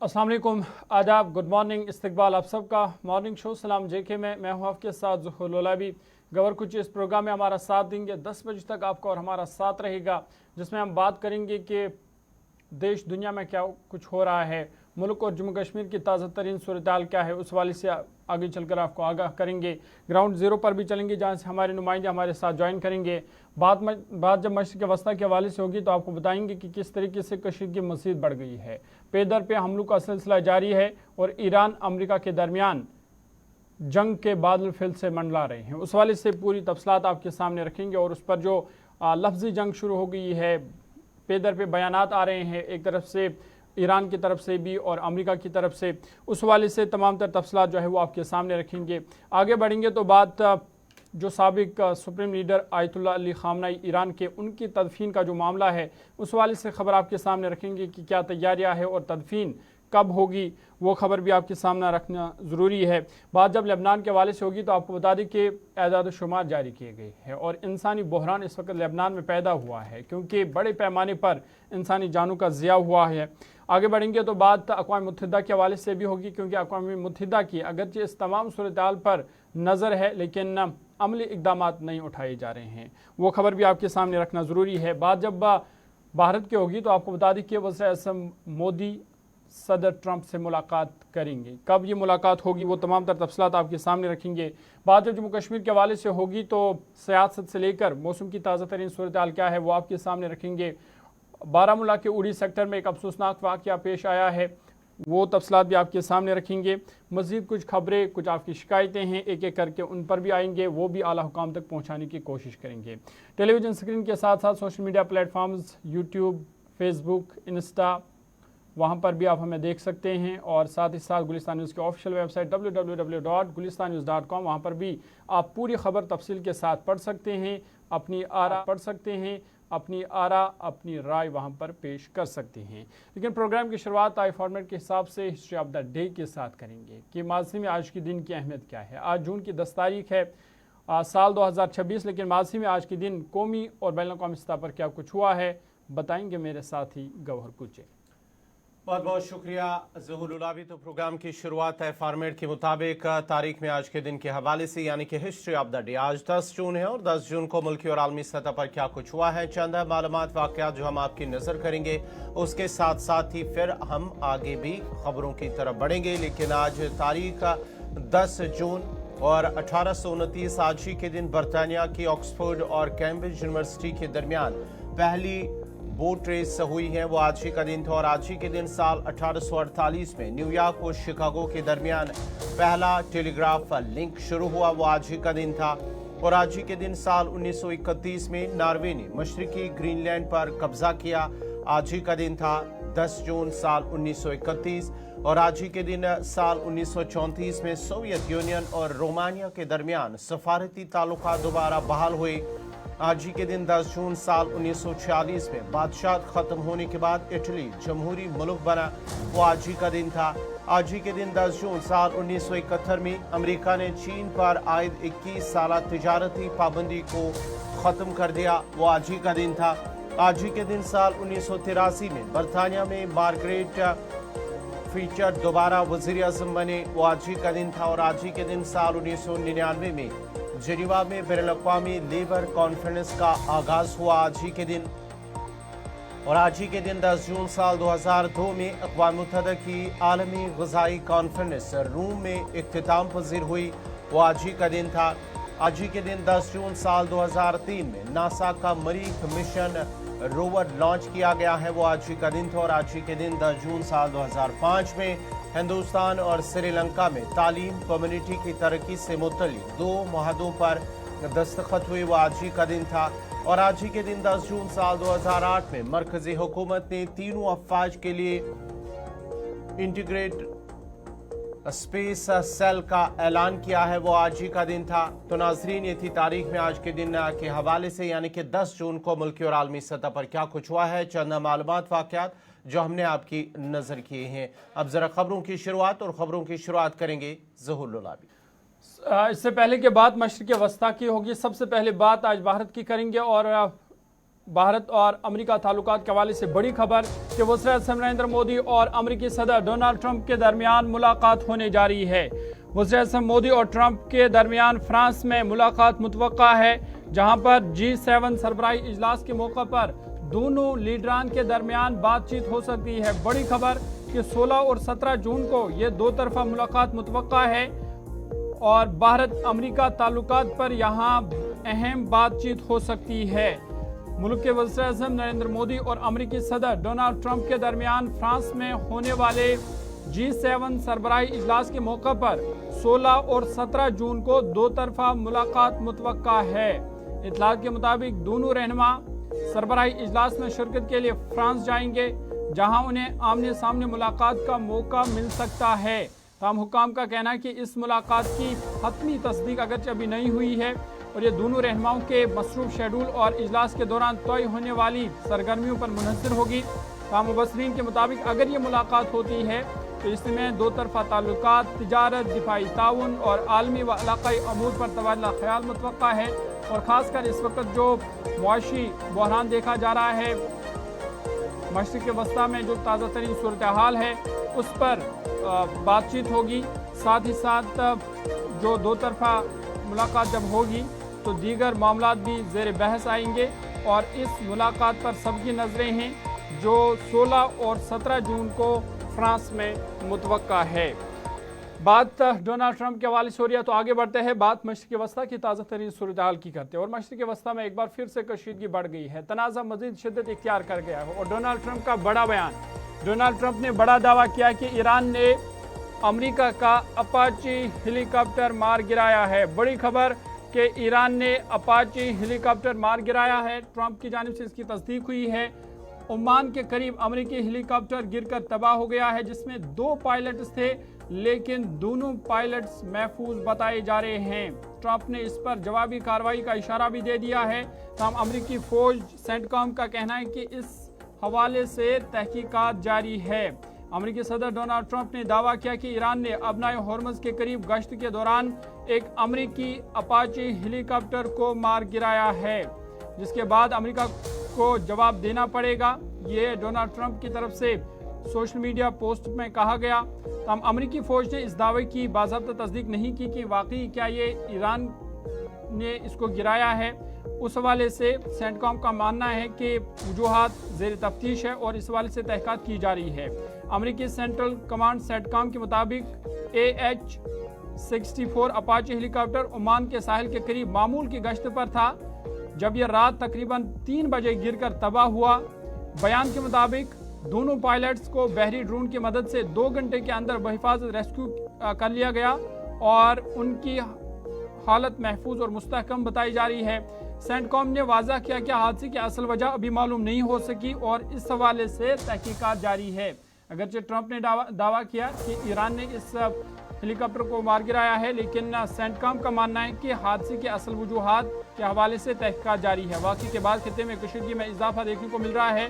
अस्सलाम वालेकुम, आदाब, गुड मॉर्निंग, इस्तकबाल आप सबका मॉर्निंग शो सलाम जेके में मैं हूँ आपके साथ ज़ुहूर लोलाबी। गवर कुछ इस प्रोग्राम में हमारा साथ देंगे 10 बजे तक आपका और हमारा साथ रहेगा, जिसमें हम बात करेंगे कि देश दुनिया में क्या कुछ हो रहा है, मुल्क और जम्मू कश्मीर की ताज़ा तरीन सूरत हाल क्या है, उस वाले से आगे चलकर आपको आगाह करेंगे। ग्राउंड ज़ीरो पर भी चलेंगे, जहाँ से हमारे नुमाइंदे हमारे साथ ज्वाइन करेंगे। बात जब मशरिक़ वस्ता के हवाले से होगी तो आपको बताएंगे कि किस तरीके से कशीदगी मज़ीद बढ़ गई है। पे दर पे हमलों का सिलसिला जारी है और ईरान अमरीका के दरमियान जंग के बादल फिल से मंडला रहे हैं। उस वाले से पूरी तफसीलात आपके सामने रखेंगे और उस पर जो लफ्ज़ी जंग शुरू हो गई है, पे दर पे बयानात आ रहे हैं, एक तरफ से ईरान की तरफ से भी और अमेरिका की तरफ से, उस वाले से तमाम तर तफसीलात जो है वो आपके सामने रखेंगे। आगे बढ़ेंगे तो बात जो साबिक supreme leader Ayatollah Ali Khamenei Iran के, उनकी तदफीन का जो मामला है उस वाले से ख़बर आपके सामने रखेंगे कि क्या तैयारियां है और तदफीन कब होगी, वो खबर भी आपके सामने रखना ज़रूरी है। बात जब लेबनान के हवाले से होगी तो आपको बता दें कि एदाद शुमार जारी किए गए हैं और इंसानी बहरान इस वक्त लेबनान में पैदा हुआ है, क्योंकि बड़े पैमाने पर इंसानी जानों का ज़िया हुआ है। आगे बढ़ेंगे तो बात अक़वाम मुत्तहिदा के हवाले से भी होगी, क्योंकि अक़वाम मुत्तहिदा की अगरचे इस तमाम सूरत हाल पर नज़र है, लेकिन अमली इक़दाम नहीं उठाए जा रहे हैं, वो खबर भी आपके सामने रखना ज़रूरी है। बात जब भारत की होगी तो आपको बता दें कि वज़ीर-ए-आज़म मोदी सदर ट्रंप से मुलाकात करेंगे। कब ये मुलाकात होगी वो तमाम तर तफसीलात आपके सामने रखेंगे। बात जब जम्मू कश्मीर के हवाले से होगी तो सियासत से लेकर मौसम की ताज़ा तरीन सूरत हाल क्या है वो आपके सामने रखेंगे। बारामूला के उड़ी सेक्टर में एक अफसोसनाक वाक़या पेश आया है, वो तफसीलात भी आपके सामने रखेंगे। मज़ीद कुछ खबरें, कुछ आपकी शिकायतें हैं, एक एक करके उन पर भी आएंगे, वो भी आला हुकाम तक पहुँचाने की कोशिश करेंगे। टेलीविज़न स्क्रीन के साथ साथ social media platforms YouTube, Facebook, Insta, वहाँ पर भी आप हमें देख सकते हैं और साथ ही साथ गुलिस्तान न्यूज़ की ऑफिशियल वेबसाइट www.gulistannews.com, वहाँ पर भी आप पूरी खबर तफसील के साथ पढ़ सकते हैं, अपनी आरा अपनी राय वहाँ पर पेश कर सकते हैं। लेकिन प्रोग्राम की शुरुआत आई फॉर्मेट के हिसाब से हिस्ट्री ऑफ द डे के साथ करेंगे कि माजी में आज के दिन की अहमियत क्या है। आज जून की 10 तारीख है, साल 2026, लेकिन माजी में आज के दिन कौमी और बैनुल-अक़वामी सतह पर क्या कुछ हुआ है बताएंगे मेरे साथी गौहर कुचे। बहुत बहुत शुक्रिया ज़ुहूर लोलाबी। तो प्रोग्राम की शुरुआत है फॉर्मेट के मुताबिक तारीख में आज के दिन के हवाले से, यानी कि हिस्ट्री ऑफ द डे। आज 10 जून है और 10 जून को मुल्की और आलमी सतह पर क्या कुछ हुआ है, चंद मालूमात वाक़यात जो हम आपकी नज़र करेंगे। उसके साथ साथ ही फिर हम आगे भी खबरों की तरफ बढ़ेंगे। लेकिन आज तारीख 10 जून और 1829 आज ही के दिन बरतानिया की ऑक्सफोर्ड और कैम्ब्रिज यूनिवर्सिटी के दरमियान पहली बोट रेस हुई है, वो आज ही का दिन था। और आज ही के दिन साल 1848 में न्यूयॉर्क और शिकागो के दरमियान पहला टेलीग्राफ लिंक शुरू हुआ, वो आज ही का दिन था। और आज ही के दिन साल 1931 में नॉर्वे ने मशरकी ग्रीनलैंड पर कब्जा किया, आज ही का दिन था 10 जून साल 1931। और आज ही के दिन साल 1934 में सोवियत यूनियन और रोमानिया के दरमियान सफारती ताल्लुकात दोबारा बहाल हुए। आज ही के दिन 10 जून साल 1946 में बादशाह खत्म होने के बाद इटली जमहूरी मुल्क बना, वो आज ही का दिन था। आज ही के दिन 10 जून साल 1971 में अमेरिका ने चीन पर आयद 21 साला तिजारती पाबंदी को ख़त्म कर दिया, वो आज ही का दिन था। आज ही के दिन साल 1983 में बरतानिया में मार्गरेट फीचर दोबारा वज़ीर-ए-आज़म बने, वो आज ही का दिन था। और आज ही के दिन साल 1999 में जेनीवा में बैनुल-अक़वामी लेबर कॉन्फ्रेंस का आगाज़ हुआ, आज ही के दिन। और आज ही के दिन 10 जून साल 2002 में अक़वाम मुत्तहिदा की आलमी ग़िज़ाई कॉन्फ्रेंस रूम में इख्तिताम पज़ीर हुई, वो आज ही का दिन था। आज ही के दिन 10 जून साल 2003 में नासा का मरीख मिशन रोवर लॉन्च किया गया है, वो आज ही का दिन था। और आज ही के दिन 10 जून साल 2005 में हिंदुस्तान और श्रीलंका में तालीम कम्युनिटी की तरक्की से मुतल्लिक़ 2 मुआहदों पर दस्तखत हुए, वो आज ही का दिन था। और आज ही के दिन 10 जून साल 2008 में मरकज़ी हुकूमत ने तीनों अफ़वाज के लिए इंटीग्रेट स्पेस सेल का ऐलान किया है, वो आज ही का दिन था। तो नाज़रीन, ये थी तारीख में आज के दिन के हवाले से, यानी कि 10 जून को मुल्की और आलमी सतह पर क्या कुछ हुआ है, चंद मालूमात वाक़यात जो हमने आपकी नज़र किए हैं। अब ज़रा खबरों की शुरुआत, और ख़बरों की शुरुआत करेंगे ज़ुहूर लोलाबी। इससे पहले के बात मशरिक़ वस्ता की होगी। सबसे पहले बात आज भारत की करेंगे और भारत और अमेरिका ताल्लुकात के हवाले से बड़ी खबर कि वज़ीर-ए-आज़म नरेंद्र मोदी और अमेरिकी सदर डोनाल्ड ट्रंप के दरमियान मुलाकात होने जा रही है। वज़ीर-ए-आज़म मोदी और ट्रंप के दरमियान फ्रांस में मुलाकात मुतवक्का है, जहां पर G7 सरबराही इजलास के मौके पर दोनों लीडरान के दरमियान बातचीत हो सकती है। बड़ी खबर कि 16 और 17 जून को ये दो तरफा मुलाकात मुतवक्का है और भारत अमेरिका ताल्लुकात पर यहाँ अहम बातचीत हो सकती है। मुल्क के वज़ीर-ए-आज़म नरेंद्र मोदी और अमेरिकी सदर डोनाल्ड ट्रंप के दरमियान फ्रांस में होने वाले G7 सरबराही इजलास के मौके पर 16 और 17 जून को दो तरफा मुलाकात मुतवक्का है। इत्तलात के मुताबिक दोनों रहनुमा सरबराही इजलास में शिरकत के लिए फ्रांस जाएंगे, जहां उन्हें आमने सामने मुलाकात का मौका मिल सकता है। ताम हुकाम का कहना है कि इस मुलाकात की हतमी तस्दीक अगरचे अभी नहीं हुई है और ये दोनों रहनुमाओं के मसरूफ शेड्यूल और इजलास के दौरान तय होने वाली सरगर्मियों पर मुनहसर होगी। ताम मुबस्सरीन के मुताबिक अगर ये मुलाकात होती है तो इसमें दो तरफा ताल्लुकात, तिजारत, दिफाई ताउन और आलमी व इलाकाई अमूर पर तबादला ख्याल मुतवक्का है और ख़ासकर इस वक्त जो मुआशी बहरान देखा जा रहा है मशरिक़ वस्ता में, जो ताज़ा तरीन सूरत हाल है उस पर बातचीत होगी। साथ ही साथ जो दो तरफा मुलाकात जब होगी तो दीगर मामलात भी ज़ेर बहस आएंगे और इस मुलाकात पर सबकी नज़रें हैं जो 16 और 17 जून को फ्रांस में मुतवक्का है। बात डोनाल्ड ट्रंप के हवाले से हो रही है तो आगे बढ़ते हैं। बात मशरिक़ वस्ता की ताज़ा तरीन सूरत हाल की करते हैं और मशरिक़ वस्ता में एक बार फिर से कशीदगी बढ़ गई है, तनाज़ा मज़ीद शिद्दत इख्तियार कर गया है और डोनाल्ड ट्रंप का बड़ा बयान। डोनाल्ड ट्रंप ने बड़ा दावा किया कि ईरान ने अमेरिका का अपाची हेलीकॉप्टर मार गिराया है। बड़ी खबर कि ईरान ने अपाची हेलीकॉप्टर मार गिराया है। ट्रंप की जानिब से इसकी तस्दीक हुई है। ओमान के करीब अमेरिकी हेलीकॉप्टर गिरकर तबाह हो गया है, जिसमें 2 पायलट्स थे, लेकिन दोनों पायलट्स महफूज बताए जा रहे हैं। ट्रंप ने इस पर जवाबी कार्रवाई का इशारा भी दे दिया है। तमाम अमेरिकी फौज सेंटकॉम का कहना है कि इस हवाले से तहकीकात जारी है। अमेरिकी सदर डोनाल्ड ट्रंप ने दावा किया कि ईरान ने अबनाए हॉर्मज़ के करीब गश्त के दौरान एक अमेरिकी अपाची हेलीकॉप्टर को मार गिराया है, जिसके बाद अमेरिका को जवाब देना पड़ेगा। ये डोनाल्ड ट्रंप की तरफ से सोशल मीडिया पोस्ट में कहा गया। तमाम अमेरिकी फौज ने इस दावे की बाज़ाब्ता तस्दीक नहीं की कि वाकई क्या ये ईरान ने इसको गिराया है। उस हवाले से सेंटकॉम का मानना है कि वजूहात ज़ेर तफ्तीश है और इस हवाले से तहक़ीक़ात की जा रही है। अमेरिकी सेंट्रल कमांड सेंटकॉम के मुताबिक AH-64 अपाची हेलीकॉप्टर ओमान के साहिल के करीब मामूल की गश्त पर था जब यह रात तकरीबन 3 बजे गिरकर तबाह हुआ। बयान के मुताबिक दोनों पायलट्स को बहरी ड्रोन की मदद से 2 घंटे के अंदर बहिफाजत रेस्क्यू कर लिया गया और उनकी हालत महफूज और मुस्तहकम बताई जा रही है। सेंटकॉम ने वाज़ा किया कि हादसे की असल वजह अभी मालूम नहीं हो सकी और इस हवाले से तहकीकात जारी है। अगरचे ट्रंप ने दावा किया कि ईरान ने इस हेलीकॉप्टर को मार गिराया है, लेकिन सेंटकॉम का मानना है कि हादसे के असल वजूहात के हवाले से तहकीकात जारी है। वाक़ई के बाद खित्ते में कशीदगी में इजाफा देखने को मिल रहा है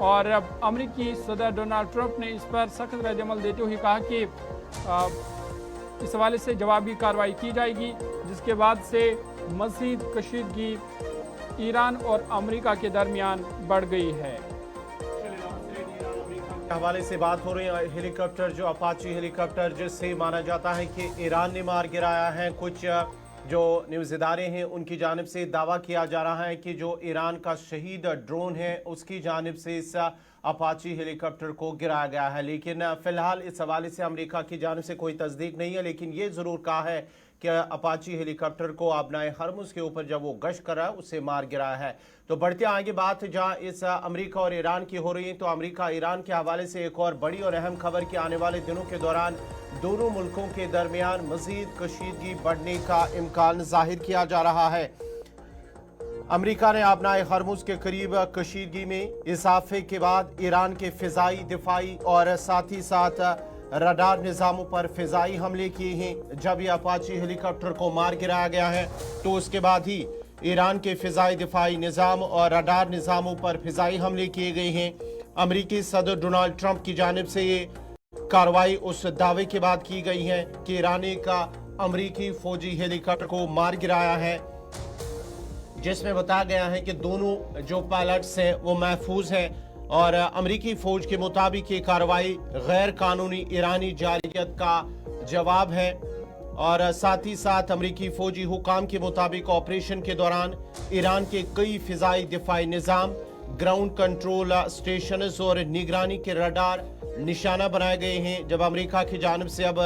और अमेरिकी सदर डोनाल्ड ट्रंप ने इस पर सख्त रद्द-ए-अमल देते हुए कहा कि इस हवाले से जवाबी कार्रवाई की जाएगी, जिसके बाद से मज़ीद कशीदगी ईरान और अमेरिका के दरमियान बढ़ गई है। हवाले से बात हो रही है हेलीकॉप्टर, जो अपाची हेलीकॉप्टर जिससे माना जाता है कि ईरान ने मार गिराया है। कुछ जो न्यूज़ इदारे हैं उनकी जानिब से दावा किया जा रहा है कि जो ईरान का शहीद ड्रोन है उसकी जानिब से इस अपाची हेलीकॉप्टर को गिराया गया है, लेकिन फ़िलहाल इस हवाले से अमेरिका की जानिब से कोई तस्दीक नहीं है। लेकिन ये ज़रूर कहा है कि अपाची हेलीकॉप्टर को आबनाए हरमुज़ के ऊपर जब वो गश्त कर रहा है उससे मार गिराया है। तो बढ़ते आगे बात जहाँ इस अमेरिका और ईरान की हो रही है, तो अमेरिका ईरान के हवाले से एक और बड़ी और अहम खबर कि आने वाले दिनों के दौरान दोनों मुल्कों के दरमियान मज़ीद कशीदगी बढ़ने का इम्कान जाहिर किया जा रहा है। अमेरिका ने आबनाए हरमुज़ के करीब कशीदगी में इजाफे के बाद ईरान के फ़िज़ाई, दिफाई और साथ ही साथ रडार निज़ामों पर फ़िज़ाई हमले किए हैं। जब यह अपाची हेलीकॉप्टर को मार गिराया गया है तो उसके बाद ही ईरान के फ़िज़ाई, दिफाई निज़ाम और रडार निज़ामों पर फ़िज़ाई हमले किए गए हैं। अमेरिकी सदर डोनाल्ड ट्रंप की जानिब से ये कार्रवाई उस दावे के बाद की गई है कि ईरान का अमेरिकी फ़ौजी हेलीकॉप्टर को मार गिराया है। जिसमें बताया गया है कि दोनों जो पायलट्स हैं वो महफूज हैं और अमेरिकी फौज के मुताबिक ये कार्रवाई गैर कानूनी ईरानी जारहियत का जवाब है और साथ ही साथ अमेरिकी फौजी हुकाम के मुताबिक ऑपरेशन के दौरान ईरान के कई फिजाई दिफाई निज़ाम, ग्राउंड कंट्रोल स्टेशन और निगरानी के रडार निशाना बनाए गए हैं। जब अमेरिका की जानिब से अब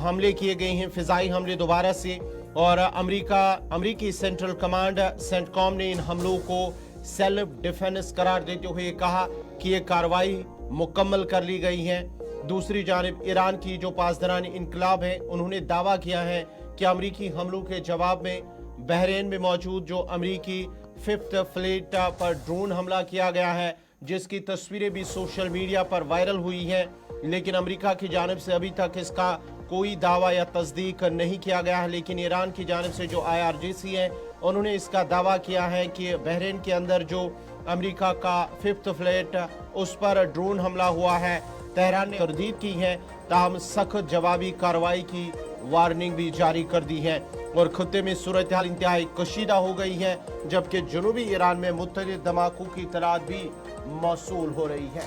हमले किए गए हैं, फिजाई हमले दोबारा से, और अमेरिकी सेंट्रल कमांड सेंटकॉम ने इन हमलों को सेल्फ डिफेंस करार देते हुए कहा कि ये कार्रवाई मुकम्मल कर ली गई है। दूसरी जानिब ईरान की जो पासदारान इनकलाब है, उन्होंने दावा किया है कि अमेरिकी हमलों के जवाब में बहरीन में मौजूद जो अमेरिकी 5th फ्लीट पर ड्रोन हमला किया गया है, जिसकी तस्वीरें भी सोशल मीडिया पर वायरल हुई है, लेकिन अमेरिका की जानिब से अभी तक इसका कोई दावा या तस्दीक नहीं किया गया है। लेकिन ईरान की जानिब से जो IRGC है, उन्होंने इसका दावा किया है कि बहरीन के अंदर जो अमेरिका का 5th फ्लीट उस पर ड्रोन हमला हुआ है। तेहरान ने तरदीद की है, ताहम सख्त जवाबी कार्रवाई की वार्निंग भी जारी कर दी है और खत्ते में सूरत हाल इंतहाई कशीदा हो गई है, जबकि जनूबी ईरान में मुतअद्दिद धमाकों की इत्तलात भी मौसूल हो रही है।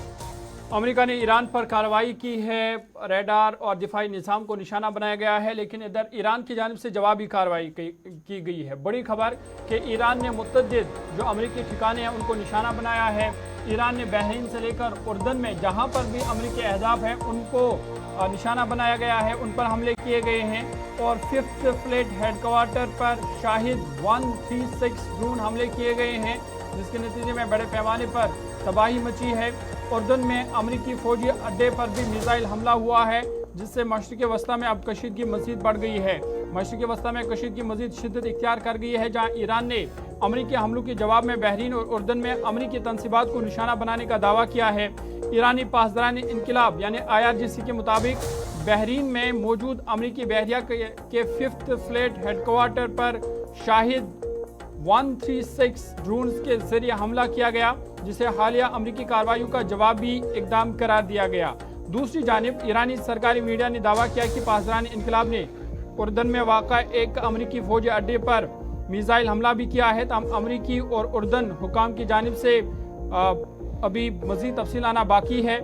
अमेरिका ने ईरान पर कार्रवाई की है, रडार और दिफाई निज़ाम को निशाना बनाया गया है, लेकिन इधर ईरान की जानिब से जवाबी कार्रवाई की गई है। बड़ी खबर कि ईरान ने मुतअद्दिद जो अमेरिकी ठिकाने हैं उनको निशाना बनाया है। ईरान ने बहरीन से लेकर उर्दन में जहां पर भी अमेरिकी अहदाफ हैं उनको निशाना बनाया गया है, उन पर हमले किए गए हैं और 5th फ्लीट हेडक्वार्टर पर शाहिद 136 ड्रोन हमले किए गए हैं, जिसके नतीजे में बड़े पैमाने पर तबाही मची है। उर्दन में अमेरिकी फौजी अड्डे पर भी मिसाइल हमला हुआ है, जिससे मशरिक़ वस्ता में अब कशीदगी मज़ीद बढ़ गई है। मशरिक़ वस्ता में कशीदगी मज़ीद शिद्दत इख्तियार कर गई है, जहाँ ईरान ने अमेरिकी हमलों के जवाब में बहरीन और उर्दन में अमेरिकी तनसीबात को निशाना बनाने का दावा किया है। ईरानी पासदारान इनकलाब यानी IRGC के मुताबिक बहरीन में मौजूद अमेरिकी बहरिया के 5th फ्लीट हेडक्वार्टर पर शाहिद 136 ड्रोन के जरिए हमला किया गया, जिसे हालिया अमेरिकी कार्रवाइयों का जवाबी इकदाम करार दिया गया। दूसरी जानिब ईरानी सरकारी मीडिया ने दावा किया कि पासदारान इनकलाब ने उर्दन में वाक़ा एक अमेरिकी फौजी अड्डे पर मिसाइल हमला भी किया है। तमाम अमेरिकी और उर्दन हुकाम की जानिब से अभी मज़ीद तफसील आना बाकी है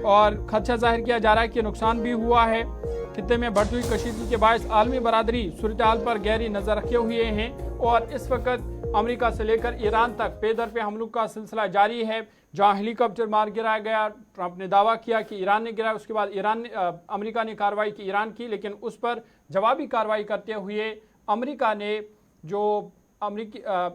और खदशा जाहिर किया जा रहा है कि नुकसान भी हुआ है। खित्ते में बढ़ती हुई कशीदगी के बायस आलमी बरादरी सूरत हाल पर गहरी नज़र रखे हुए हैं और इस वक्त अमेरिका से लेकर ईरान तक पेदर पे हमलों का सिलसिला जारी है। जहां हेलीकॉप्टर मार गिराया गया, ट्रंप ने दावा किया कि ईरान ने गिराया, उसके बाद अमेरिका ने कार्रवाई की ईरान की, लेकिन उस पर जवाबी कार्रवाई करते हुए अमेरिका ने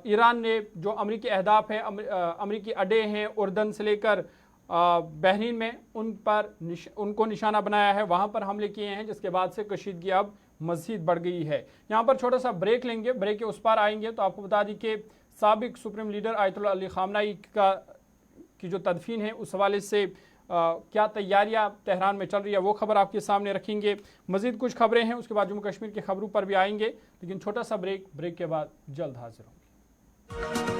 ईरान ने जो अमेरिकी अहदाफ हैं, अमेरिकी अड्डे हैं उर्दन से लेकर बहरीन में, उनको निशाना बनाया है, वहाँ पर हमले किए हैं, जिसके बाद से कशीदगी अब मज़ीद बढ़ गई है। यहाँ पर छोटा सा ब्रेक लेंगे, ब्रेक के उस पार आएंगे तो आपको बता दी कि साबिक सुप्रीम लीडर आयतुल्लाह अली ख़ामनेई की जो तदफीन है उस हवाले से क्या तैयारियां तेहरान में चल रही है, वो खबर आपके सामने रखेंगे। मज़ीद कुछ खबरें हैं, उसके बाद जम्मू कश्मीर की खबरों पर भी आएंगे, लेकिन छोटा सा ब्रेक के बाद जल्द हाजिर होंगे।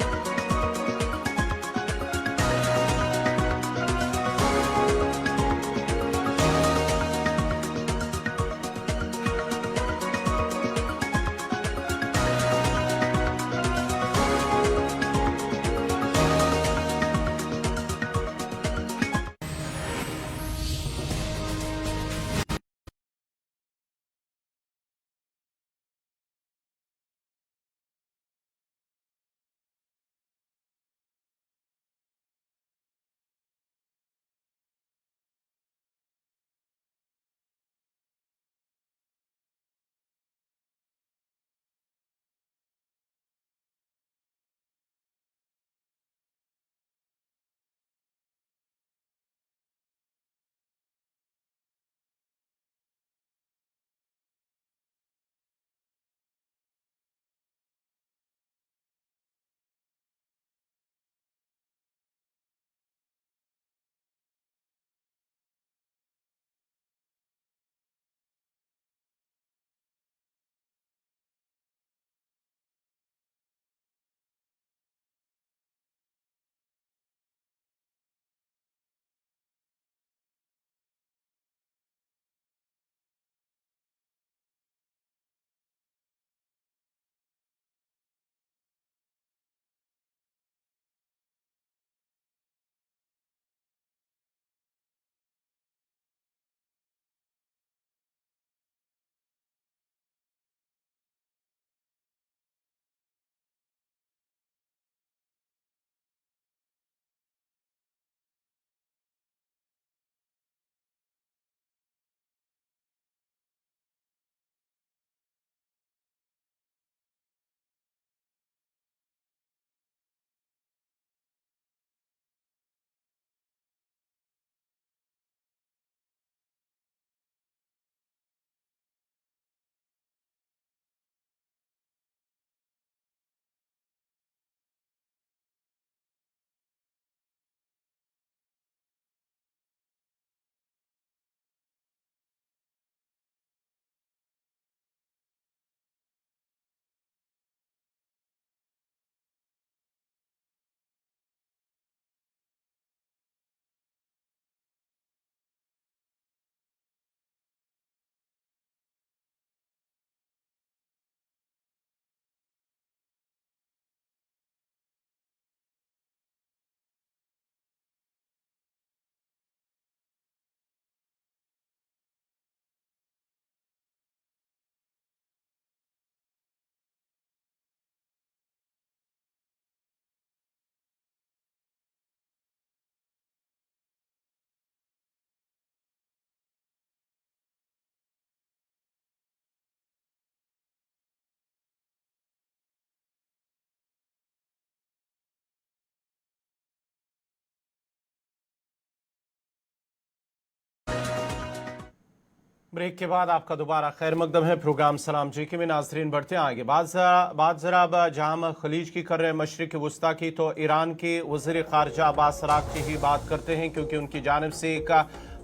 ब्रेक के बाद आपका दोबारा खैर मकदम है। प्रोग्राम सलाम जी के में नाजरीन बढ़ते हैं आगे। बात जरा अब जहाँ हम खलीज की कर रहे हैं, मशरिक वस्ता की, तो ईरान के वज़ीर ख़ारजा अब्बास अराग़ची की बात करते हैं, क्योंकि उनकी जानिब से एक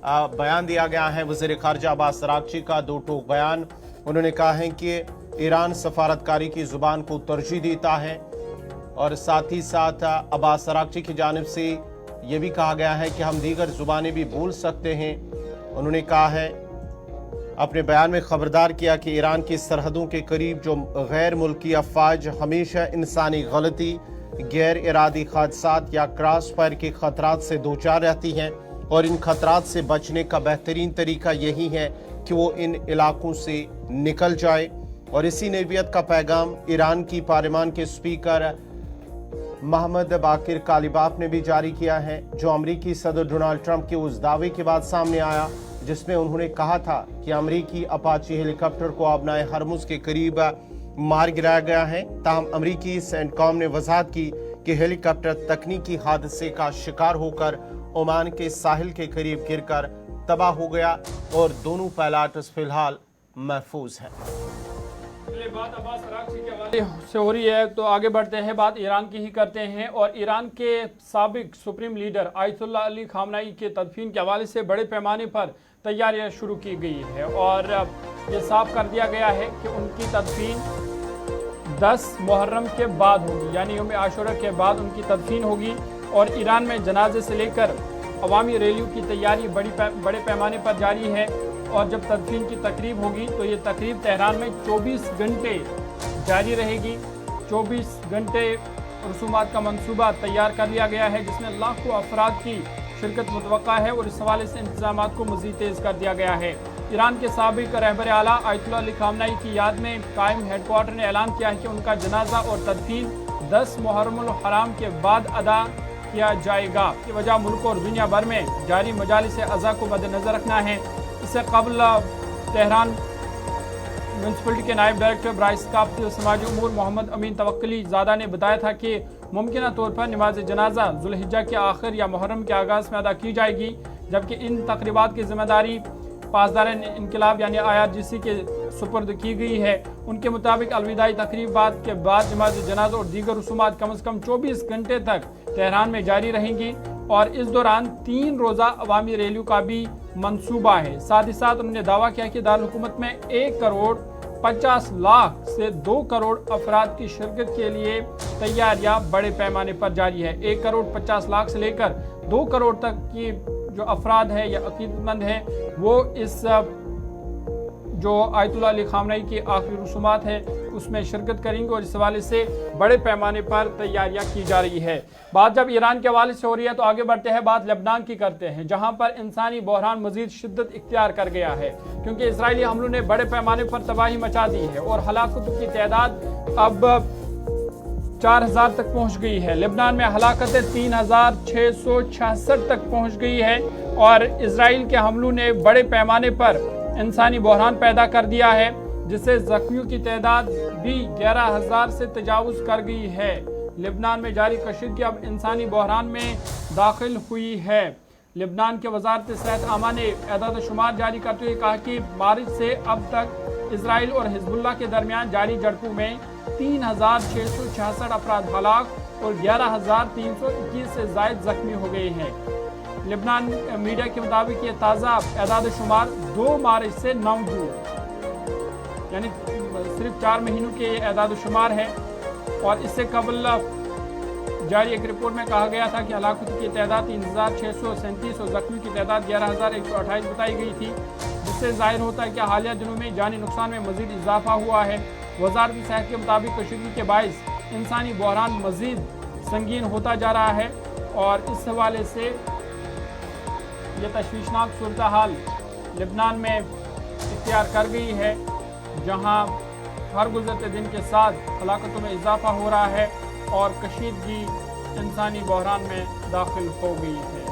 बयान दिया गया है। वज़ीर ख़ारजा अब्बास अराग़ची का दो टूक बयान। उन्होंने कहा है कि ईरान सफारतकारी की ज़ुबान को तरजीह देता है, और साथ ही साथ अब्बास अराग़ची की जानिब से ये भी कहा गया है कि हम दीगर ज़ुबानें भी बोल सकते हैं। उन्होंने कहा है, अपने बयान में खबरदार किया कि ईरान की सरहदों के करीब जो गैर मुल्की अफवाज हमेशा इंसानी गलती, गैर इरादी हादसात या क्रॉस फायर के खतरात से दो चार रहती हैं, और इन खतरात से बचने का बेहतरीन तरीका यही है कि वो इन इलाकों से निकल जाए। और इसी नवीयत का पैगाम ईरान की पार्लियामान के स्पीकर मोहम्मद बाकिर कालिबाफ ने भी जारी किया है, जो अमरीकी सदर डोनाल्ड ट्रंप के उस दावे के बाद सामने आया जिसमें उन्होंने कहा था कि अमरीकी अपाची हेलीकॉप्टर को आबनाए हरमुज के करीब मार गिराया गया है। ताहम अमरीकी सेंटकॉम ने वजाहत की कि हेलीकॉप्टर तकनीकी हादसे का शिकार होकर ओमान के साहिल के करीब गिरकर तबाह हो गया, और दोनों पायलट फिलहाल महफूज हैं। बात अब्बास अराग़ची के हवाले से हो रही है, तो आगे बढ़ते हैं, बात ईरान की ही करते हैं। और ईरान के साबिक सुप्रीम लीडर आयतुल्लाह अली खामनाई के तदफीन के हवाले से बड़े पैमाने पर तैयारियां शुरू की गई है, और ये साफ कर दिया गया है कि उनकी तदफीन 10 मुहर्रम के बाद होगी, यानी यौम आशूरा के बाद उनकी तदफीन होगी। और ईरान में जनाजे से लेकर अवामी रैलियों की तैयारी बड़े पैमाने पर जारी है। और जब तदफीन की तकरीब होगी तो ये तकरीब तेहरान में 24 घंटे जारी रहेगी। 24 घंटे रसूमात का मंसूबा तैयार कर लिया गया है, जिसमें लाखों अफराद की शिरकत मुतवक्का है, और इस हवाले से इंतजामात को मज़ीद तेज़ कर दिया गया है। ईरान के साबिक रहबर आला आयतुल्लाह अली खामनाई की याद में कायम हेडक्वार्टर ने ऐलान किया है कि उनका जनाजा और तदफीन 10 मुहर्रमुल हराम के बाद अदा किया जाएगा। की वजह मुल्क और दुनिया भर में जारी मजालिस अज़ा को मद्देनजर रखना है। इससे कबल तेहरान म्यूनसिपलिटी के नायब डायरेक्टर बराए-ए-सकाफ़त व समाजी उमूर मोहम्मद अमीन तवक्कली ज़ादा ने बताया था कि मुमकिन तौर पर नमाज जनाजा ज़ुल्हिज्जा के आखिर या मुहर्रम के आगाज़ में अदा की जाएगी, जबकि इन तकरीबात की जिम्मेदारी पासदार इनकलाब यानी IRGC के सुपुर्द की गई है। उनके मुताबिक अलविदाई तकरीबात के बाद नमाज जनाजा और दीगर रसूमात कम से कम 24 घंटे तक तेहरान में जारी रहेंगी, और इस दौरान 3 रोज़ा अवामी रैलियों का भी मंसूबा है। साथ ही साथ उन्होंने दावा किया कि दारुल हुकूमत में 1 करोड़ 50 लाख से 2 करोड़ अफराद की शिरकत के लिए तैयारियां बड़े पैमाने पर जारी है। 1 करोड़ 50 लाख से लेकर 2 करोड़ तक की जो अफराद है या अकीदतमंद है, वो इस जो आयतुल्लाह अली खामनाई की आखिरी रसूमात है उसमें शिरकत करेंगे, और इस हवाले से बड़े पैमाने पर तैयारियां की जा रही है। बात जब ईरान के हवाले से हो रही है तो आगे बढ़ते हैं, बात लेबनान की करते हैं, जहां पर इंसानी बहरान मजीद शिद्दत इख्तियार कर गया है, क्योंकि इसराइली हमलों ने बड़े पैमाने पर तबाही मचा दी है, और हलाकतों की तादाद अब 4000 तक पहुंच गई है। लेबनान में हलाकतें 3666 तक पहुंच गई है, और इसराइल के हमलों ने बड़े पैमाने पर इंसानी बहरान पैदा कर दिया है, जिससे जख्मियों की तादाद भी 11000 से तजावुज कर गई है। लेबनान में जारी कशीदगी अब इंसानी बहरान में दाखिल हुई है। लेबनान के वजारत सेहत आमा ने एदाद शुमार जारी करते हुए कहा कि मार्च से अब तक इसराइल और हिजबुल्लाह के दरमियान जारी झड़पों में 3666 अफराद हलाक और 11321 से जायद जख्मी हो गए हैं। लेबनान मीडिया के मुताबिक ये ताज़ा एदाद शुमार 2 मार्च से 9 जून यानी सिर्फ 4 महीनों के एदाद शुमार है, और इससे कबल जारी एक रिपोर्ट में कहा गया था कि हलाकतों की तादाद 3637 और जख्मी की तादाद 11128 बताई गई थी, जिससे जाहिर होता है कि हालिया दिनों में जानी नुकसान में मजीद इजाफा हुआ है। वजारत सेहत के मुताबिक कशीदगी के बायस इंसानी बहरान मजीद संगीन होता जा रहा है, और इस हवाले से ये तशवीशनाक सूरत हाल लेबनान में इख्तियार कर गई है, जहां हर गुजरते दिन के साथ हलाकतों में इजाफा हो रहा है और कशीदगी इंसानी बहरान में दाखिल हो गई है।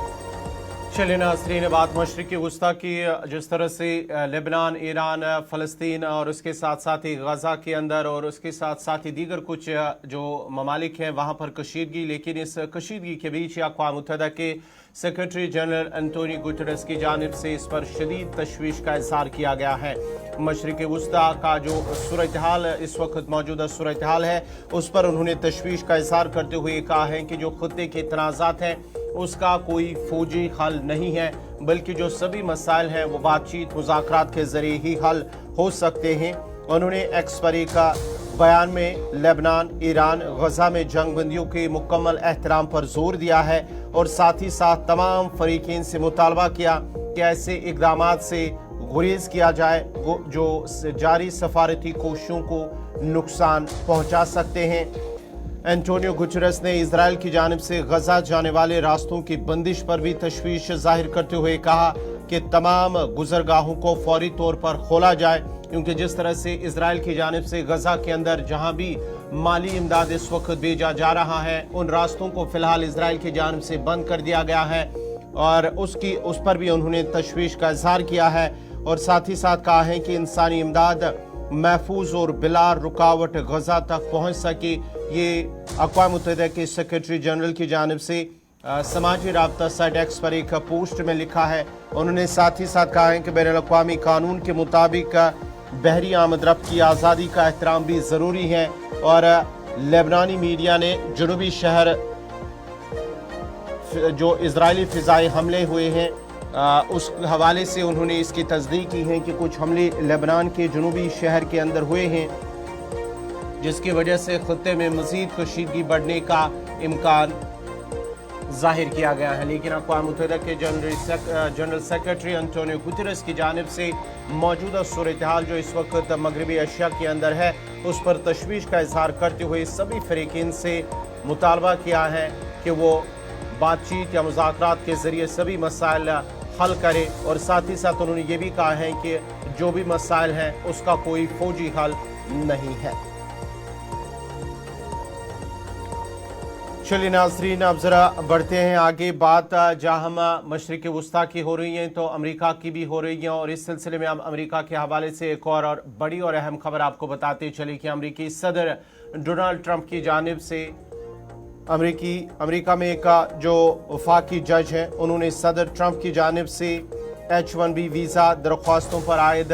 चलिए नाज़रीन, बात मशरिक़ी वस्ता की। जिस तरह से लेबनान, ईरान, फ़लस्तीन और उसके साथ साथ ही गज़ा के अंदर और उसके साथ साथ ही दीगर कुछ जो ममालिक हैं वहाँ पर कशीदगी, लेकिन इस कशीदगी के बीच अक़वाम मुत्तहिदा के सेक्रेटरी जनरल एंटोनियो गुटेरेस की जानिब से इस पर शदीद तशवीश का इज़हार किया गया है। मशरिक़ी वस्ता का जो सूरत हाल इस वक्त मौजूदा सूरत हाल है उस पर उन्होंने तशवीश का इज़हार करते हुए कहा है कि जो ख़ुदे के तनाज़ात हैं उसका कोई फौजी हल नहीं है, बल्कि जो सभी मसाइल हैं वो बातचीत मुज़ाकरात के ज़रिए ही हल हो सकते हैं। उन्होंने एक्स पर एक बयान में लेबनान, ईरान, गज़ा में जंगबंदियों के मुकम्मल एहतराम पर जोर दिया है और साथ ही साथ तमाम फरीकीन से मुतालबा किया कि ऐसे इक़दामात से गुरेज किया जाए जो जारी सफारती कोशिशों को नुकसान पहुँचा सकते हैं। एंटोनियो गुटेरेस ने इजराइल की जानिब से गजा जाने वाले रास्तों की बंदिश पर भी तशवीश जाहिर करते हुए कहा कि तमाम गुजरगाहों को फौरी तौर पर खोला जाए, क्योंकि जिस तरह से इजराइल की जानिब से गजा के अंदर जहां भी माली इमदाद इस वक्त भेजा जा रहा है उन रास्तों को फिलहाल इजराइल की जानिब से बंद कर दिया गया है और उस पर भी उन्होंने तशवीश का इजहार किया है और साथ ही साथ कहा है कि इंसानी इमदाद महफूज और बिला रुकावट गजा तक पहुँच सके। ये अक़वाम मुत्तहिदा के सेक्रेटरी जनरल की जानिब से समाजी राब्ता साइट एक्स पर एक पोस्ट में लिखा है। उन्होंने साथ ही साथ कहा है कि बैनुल-अक़वामी कानून के मुताबिक बहरी आमद रफ्त की आज़ादी का एहतराम भी ज़रूरी है और लेबनानी मीडिया ने जनूबी शहर जो इजरायली फ़िज़ाई हमले हुए हैं उस हवाले से उन्होंने इसकी तस्दीक की है कि कुछ हमले लेबनान के जनूबी शहर के अंदर हुए हैं जिसकी वजह से खत्ते में मज़ीद कशीदगी बढ़ने का इम्कान जाहिर किया गया है। लेकिन अक़वाम मुत्तहिदा के जनरल सेक्रेटरी एंटोनियो गुटेरेस की जानिब से मौजूदा सूरत हाल जो इस वक्त मगरबी एशिया के अंदर है उस पर तशवीश का इजहार करते हुए सभी फरीकीन से मुतालबा किया है कि वो बातचीत या मुज़ाकरात के ज़रिए सभी मसाइल हल करे और साथ ही साथ उन्होंने ये भी कहा है कि जो भी मसाइल हैं उसका कोई फौजी हल नहीं है। चलिए नाज़रीन, अब ज़रा बढ़ते हैं आगे। बात जहाँ हम मशरिक़ वस्ता की हो रही हैं तो अमेरिका की भी हो रही हैं और इस सिलसिले में हम अमेरिका के हवाले से एक और बड़ी और अहम खबर आपको बताते चले कि अमेरिकी सदर डोनाल्ड ट्रंप की जानिब से अमेरिका में एक जो वफाकी जज हैं उन्होंने सदर ट्रंप की जानिब से H-1B वीज़ा दरख्वास्तों पर आयद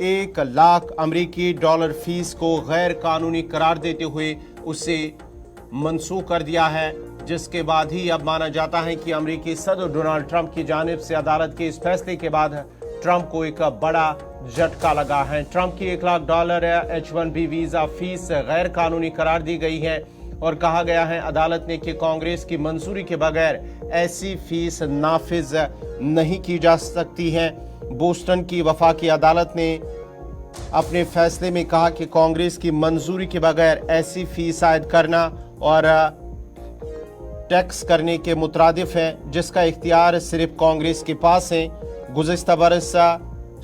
$1 लाख अमेरिकी फीस को गैर कानूनी करार देते हुए उसे मनसूख कर दिया है, जिसके बाद ही अब माना जाता है कि अमेरिकी सदर डोनाल्ड ट्रंप की जानिब से अदालत के इस फैसले के बाद ट्रंप को एक बड़ा झटका लगा है। ट्रंप की $1 लाख H-1B वीज़ा फीस गैर कानूनी करार दी गई है और कहा गया है अदालत ने कि कांग्रेस की मंजूरी के बगैर ऐसी फीस नाफिज नहीं की जा सकती है। बोस्टन की वफाकी अदालत ने अपने फैसले में कहा कि कांग्रेस की मंजूरी के बगैर ऐसी फीस आयद करना और टैक्स करने के मुतरादिफ है, जिसका इख्तियार सिर्फ कांग्रेस के पास है। गुज़िश्ता बरस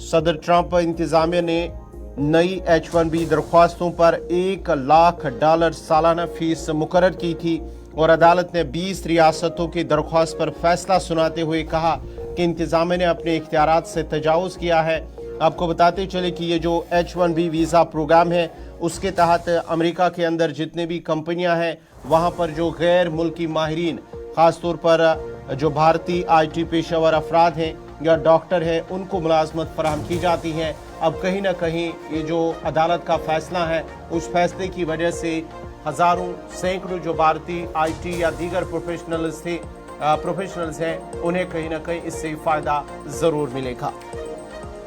सदर ट्रंप इंतज़ामिया ने नई H-1B दरख्वास्तों पर $1 लाख सालाना फीस मुकर्रर की थी और अदालत ने 20 रियासतों की दरख्वास्त पर फैसला सुनाते हुए कहा कि इंतज़ामिया ने अपने इख्तियारात से तजावुज़ किया है। आपको बताते चले कि ये जो H-1B वीज़ा प्रोग्राम है उसके तहत अमेरिका के अंदर जितने भी कंपनियां हैं वहां पर जो गैर मुल्की माहिरीन, ख़ासतौर पर जो भारतीय IT पेशावर अफराद हैं या डॉक्टर हैं, उनको मुलाजमत फराहम की जाती है। अब कहीं ना कहीं ये जो अदालत का फैसला है उस फैसले की वजह से हज़ारों सैकड़ों जो भारतीय IT या दीगर प्रोफेशनल्स हैं उन्हें कहीं ना कहीं इससे फ़ायदा ज़रूर मिलेगा।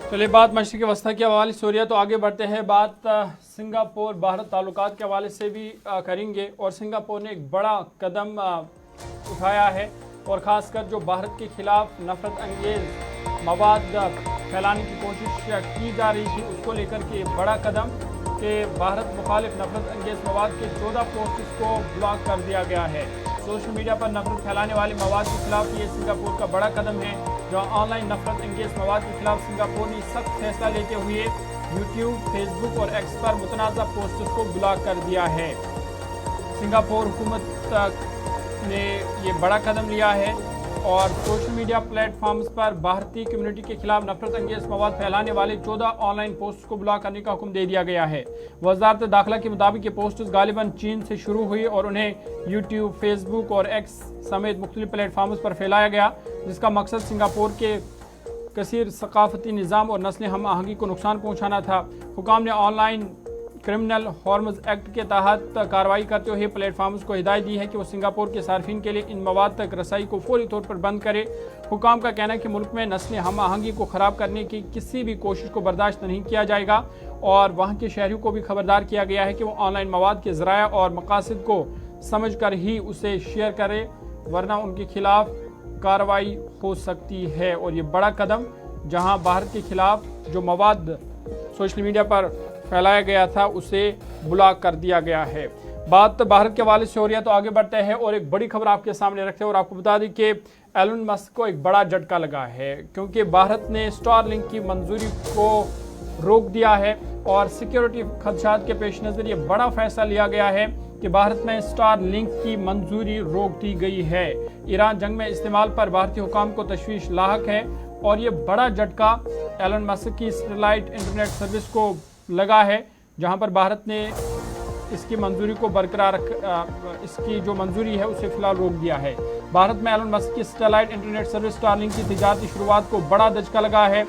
चलिए, बात मशरिक़ वस्ता के हवाले से हो रही है तो आगे बढ़ते हैं। बात सिंगापुर भारत ताल्लुकात के हवाले से भी करेंगे और सिंगापुर ने एक बड़ा कदम उठाया है और ख़ासकर जो भारत के खिलाफ नफरत अंगेज़ मवाद फैलाने की कोशिश की जा रही थी उसको लेकर के बड़ा कदम कि भारत मुखालिफ नफरत अंगेज़ मवाद के 14 पोस्ट्स को ब्लॉक कर दिया गया है। सोशल मीडिया पर नफरत फैलाने वाले मवाद के खिलाफ ये सिंगापुर का बड़ा कदम है। जो ऑनलाइन नफरत अंगेज़ मवाद के खिलाफ सिंगापुर ने सख्त फैसला लेते हुए यूट्यूब, फेसबुक और एक्स पर मुतनाज़ा पोस्ट्स को ब्लॉक कर दिया है। सिंगापुर हुकूमत ने ये बड़ा कदम लिया है और सोशल मीडिया प्लेटफॉर्म्स पर भारतीय कम्युनिटी के खिलाफ नफरत अंगेज मवाद फैलाने वाले 14 ऑनलाइन पोस्ट्स को ब्लॉक करने का हुक्म दे दिया गया है। वजारत दाखिला के मुताबिक ये पोस्ट्स गालिबन चीन से शुरू हुई और उन्हें यूट्यूब, फेसबुक और एक्स समेत मुख्तलिफ प्लेटफॉर्म्स पर फैलाया गया, जिसका मकसद सिंगापुर के कसीर सकाफती निज़ाम और नस्ल हम आहंगी को नुकसान पहुँचाना था। हुकाम ने ऑनलाइन क्रिमिनल हॉर्मज एक्ट के तहत कार्रवाई करते हुए प्लेटफॉर्म्स को हिदायत दी है कि वो सिंगापुर के सार्फिन के लिए इन मवाद तक रसाई को फौरी तौर पर बंद करे। हुकाम का कहना है कि मुल्क में नस्ल हम आहंगी को ख़राब करने की किसी भी कोशिश को बर्दाश्त नहीं किया जाएगा और वहाँ के शहरियों को भी खबरदार किया गया है कि वो ऑनलाइन मवाद के ज़राया और मकासद को समझ कर ही उसे शेयर करें, वरना उनके खिलाफ कार्रवाई हो सकती है। और ये बड़ा कदम, जहाँ भारत के खिलाफ जो मवाद सोशल मीडिया पर फैलाया गया था उसे ब्लॉक कर दिया गया है। बात भारत के हवाले से हो रही है तो आगे बढ़ते हैं और एक बड़ी खबर आपके सामने रखते हैं और आपको बता दें कि एलन मस्क को एक बड़ा झटका लगा है, क्योंकि भारत ने स्टारलिंक की मंजूरी को रोक दिया है और सिक्योरिटी खदशात के पेश नज़र ये बड़ा फैसला लिया गया है कि भारत में स्टारलिंक की मंजूरी रोक दी गई है। ईरान जंग में इस्तेमाल पर भारतीय हुकाम को तशवीश लाहक है और ये बड़ा झटका एलन मस्क की सैटेलाइट इंटरनेट सर्विस को लगा है, जहां पर भारत ने इसकी मंजूरी को बरकरार इसकी जो मंजूरी है उसे फिलहाल रोक दिया है। भारत में एलन मस्क की सैटेलाइट इंटरनेट सर्विस स्टारलिंक की तिजारती शुरुआत को बड़ा धचका लगा है।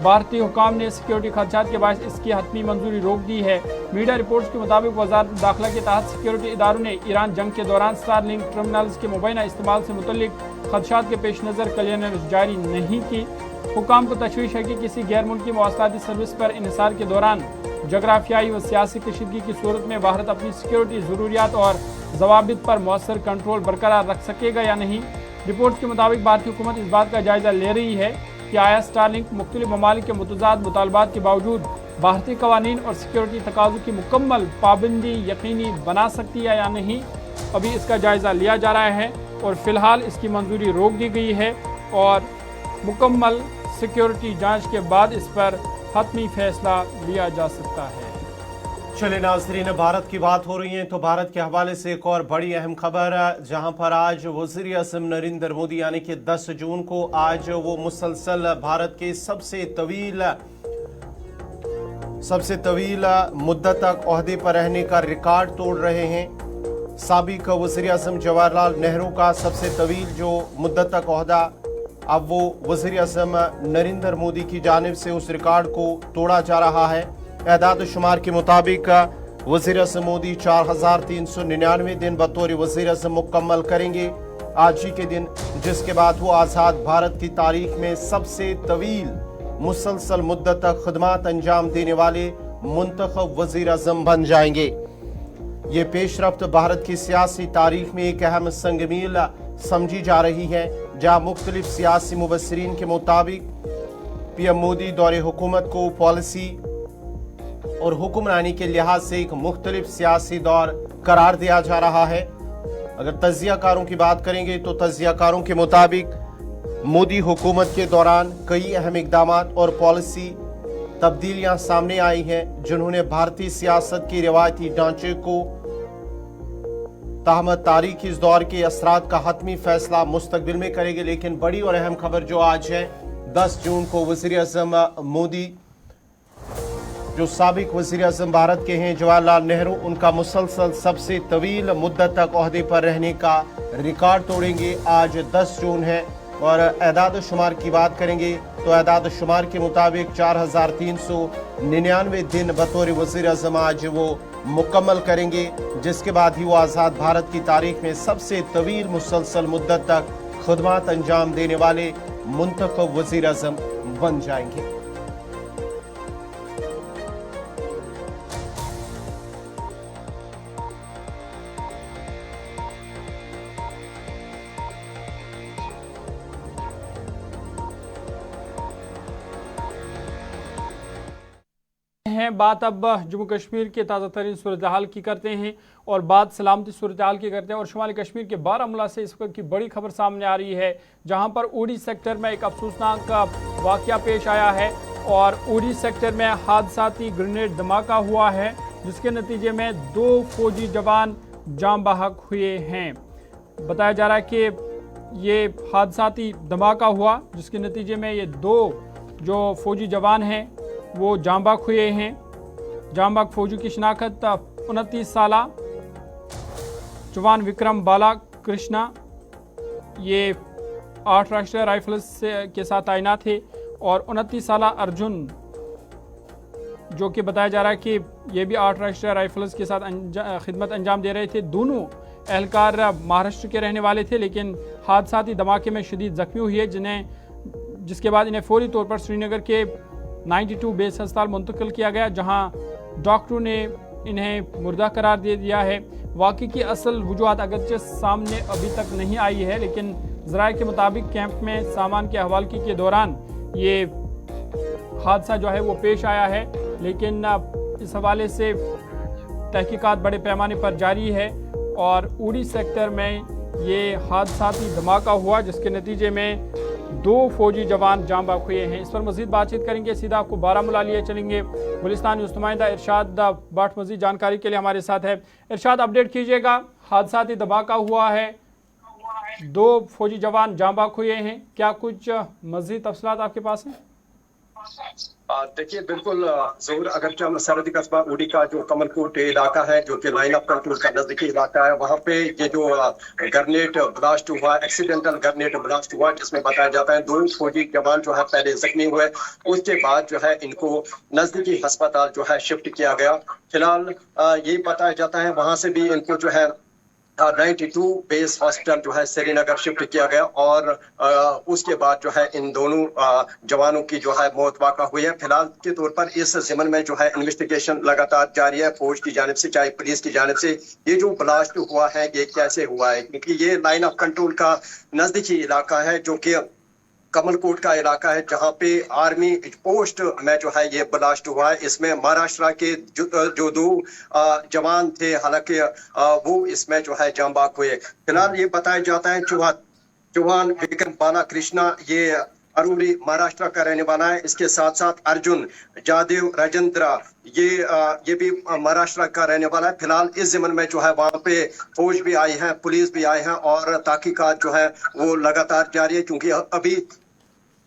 भारतीय हुकाम ने सिक्योरिटी खदशात के बायस इसकी हतमी मंजूरी रोक दी है। मीडिया रिपोर्ट्स के मुताबिक वजारत दाखिला के तहत सिक्योरिटी इदारों ने ईरान जंग के दौरान स्टारलिंक टर्मिनल्स के मुबैना इस्तेमाल से मुतल्लिक खदशात के पेश नज़र क्लियरेंस जारी नहीं की। हुकाम को तशवीश है कि किसी गैर मुल्की मवासलाती सर्विस पर इन्हिसार के दौरान जोग्राफियाई व सियासी कशीदगी की सूरत में भारत अपनी सिक्योरिटी ज़रूरियात और जवाबित पर मौसर कंट्रोल बरकरार रख सकेगा या नहीं। रिपोर्ट्स के मुताबिक भारतीय हुकूमत इस बात का जायजा ले रही है कि आया स्टारलिंक मुख्तलिफ ममालिक के मुतज़ाद मुतालबात के बावजूद भारतीय कवानीन और सिक्योरिटी तकाज़ों की मुकम्मल पाबंदी यकीनी बना सकती है या नहीं। अभी इसका जायजा लिया जा रहा है और फिलहाल इसकी मंजूरी रोक दी गई है और मुकम्मल सिक्योरिटी जांच के बाद इस पर हतमी फैसला लिया जा सकता है। चले नाज़रीन, भारत की बात हो रही है तो भारत के हवाले से एक और बड़ी अहम खबर, जहां पर आज वज़ीर आज़म नरेंद्र मोदी यानी कि 10 जून को आज वो मुसलसल भारत के सबसे तवील मुद्दत तक ओहदे पर रहने का रिकॉर्ड तोड़ रहे हैं। साबिक वज़ीर आज़म जवाहरलाल नेहरू का सबसे तवील जो मुद्दत तक ओहदा, अब वो वज़ीर आज़म नरेंद्र मोदी की जानिब से उस रिकॉर्ड को तोड़ा जा रहा है। एदाद शुमार के मुताबिक वज़ीर आज़म मोदी 4399 दिन बतौर वज़ीर आज़म मुकम्मल करेंगे आज ही के दिन, जिसके बाद वो आज़ाद भारत की तारीख में सबसे तवील मुसलसल मुद्दत तक खदमात अंजाम देने वाले मुंतखब वज़ीर आज़म बन जाएंगे। ये पेशरफ्त भारत की सियासी तारीख में एक अहम संगमील समझी जा रही है, जहाँ मुख्तलिफ सियासी मुबस्सिरीन के मुताबिक पीएम मोदी दौरे हुकूमत को पॉलिसी और हुक्मरानी के लिहाज से एक मुख्तलिफ सियासी दौर करार दिया जा रहा है। अगर तज्जियाकारों की बात करेंगे तो तज्जियाकारों के मुताबिक मोदी हुकूमत के दौरान कई अहम इकदाम और पॉलिसी तब्दीलियां सामने आई हैं, जिन्होंने भारतीय सियासत के रिवायती ढांचे को ताहम तारीख इस दौर के असरात का हतमी फैसला मुस्तकबिल में करेंगे। लेकिन बड़ी और अहम खबर जो आज है, 10 जून को वज़ीर आज़म मोदी जो साबिक वज़ीर आज़म भारत के हैं जवाहरलाल नेहरू, उनका मुसलसल सबसे तवील मुद्दत तक ओहदे पर रहने का रिकॉर्ड तोड़ेंगे। आज 10 जून है और एदाद शुमार की बात करेंगे तो एदाद शुमार के मुताबिक 4399 दिन बतौर वज़ीर आज़म आज वो मुकम्मल करेंगे, जिसके बाद ही वो आज़ाद भारत की तारीख में सबसे तवील मुसलसल मुद्दत तक खदमात अंजाम देने वाले मुंतखब वज़ीर आज़म बन जाएंगे। बात अब जम्मू कश्मीर के ताज़ा तरीन सूरत हाल की करते हैं और बात सलामती सूरत हाल की करते हैं और शुमाली कश्मीर के बारामूला से इस वक्त की बड़ी खबर सामने आ रही है, जहां पर उड़ी सेक्टर में एक अफसोसनाक वाक़या पेश आया है और उड़ी सेक्टर में हादसाती ग्रेनेड धमाका हुआ है, जिसके नतीजे में 2 फौजी जवान जाम बहक हुए हैं। बताया जा रहा है कि ये हादसाती धमाका हुआ, जिसके नतीजे में ये 2 जो फौजी जवान हैं वो जाँ बाख हुए हैं। जाँ बाख फौजी की शिनाख्त 29 साला जवान विक्रम बाला कृष्णा, ये 8 राष्ट्रीय राइफल्स के साथ तैनात थे, और 29 साला अर्जुन, जो कि बताया जा रहा है कि ये भी 8 राष्ट्रीय राइफल्स के साथ खिदमत अंजाम दे रहे थे। दोनों एहलकार महाराष्ट्र के रहने वाले थे, लेकिन हादसाती धमाके में शदीद जख्मी हुए, जिसके बाद इन्हें फौरी तौर पर श्रीनगर के 92 बेस अस्पताल मुंतकिल किया गया, जहां डॉक्टरों ने इन्हें मुर्दा करार दे दिया है। वाक़ई की असल वजूहत अगरचे सामने अभी तक नहीं आई है, लेकिन ज़राए के मुताबिक कैंप में सामान के हवालगी के दौरान ये हादसा जो है वो पेश आया है। लेकिन इस हवाले से तहकीकात बड़े पैमाने पर जारी है, और उड़ी सेक्टर में ये हादसाती धमाका हुआ, जिसके नतीजे में 2 फौजी जवान जाँ बाख हुए हैं। इस पर मजीद बातचीत करेंगे। सीधा आपको बारामूला लिए चलेंगे। गुलिस्तान नुमाइंदा इरशाद भट्ट मजीद जानकारी के लिए हमारे साथ है। इरशाद, अपडेट कीजिएगा। हादसाती धमाका हुआ है, 2 फौजी जवान जाँ बाख हुए हैं, क्या कुछ मजीद तफसीलात आपके पास हैं? देखिए, बिल्कुल ज़रूर। अगर हम सरहदी कस्बा उड़ी का जो कमलकोट इलाका है, जो कि लाइन ऑफ कंट्रोल का नजदीकी इलाका है, वहाँ पे ये जो ग्रेनेड ब्लास्ट हुआ, एक्सीडेंटल ग्रेनेड ब्लास्ट हुआ, जिसमें बताया जाता है 2 फौजी जवान जो है पहले जख्मी हुए, उसके बाद जो है इनको नजदीकी अस्पताल जो है शिफ्ट किया गया। फिलहाल यही बताया जाता है वहाँ से भी इनको जो है 92 बेस हॉस्पिटल जो है श्रीनगर शिफ्ट किया गया, और उसके बाद जो है इन दोनों जवानों की जो है मौत वाक़ा हुई है। फिलहाल के तौर पर इस ज़िम्मन में जो है इन्वेस्टिगेशन लगातार जारी है, फौज की जानिब से चाहे पुलिस की जानिब से। ये जो ब्लास्ट हुआ है ये कैसे हुआ है, क्योंकि ये लाइन ऑफ कंट्रोल का नजदीकी इलाका है, जो कि कमलकोट का इलाका है, जहां पे आर्मी पोस्ट में जो है ये ब्लास्ट हुआ है। इसमें महाराष्ट्र के जो 2 जवान थे, हालांकि वो इसमें जो है जाँ बाख हुए। फिलहाल ये बताया जाता है जवान विक्रम बाला कृष्णा ये अरूरी महाराष्ट्र का रहने वाला है। इसके साथ साथ अर्जुन जादेव राजेंद्र ये भी महाराष्ट्र का रहने वाला है। फिलहाल इस ज़िम्मन में जो है वहाँ पे फौज भी आई है, पुलिस भी आई है, और तहकीकात जो है वो लगातार जारी है। क्योंकि अभी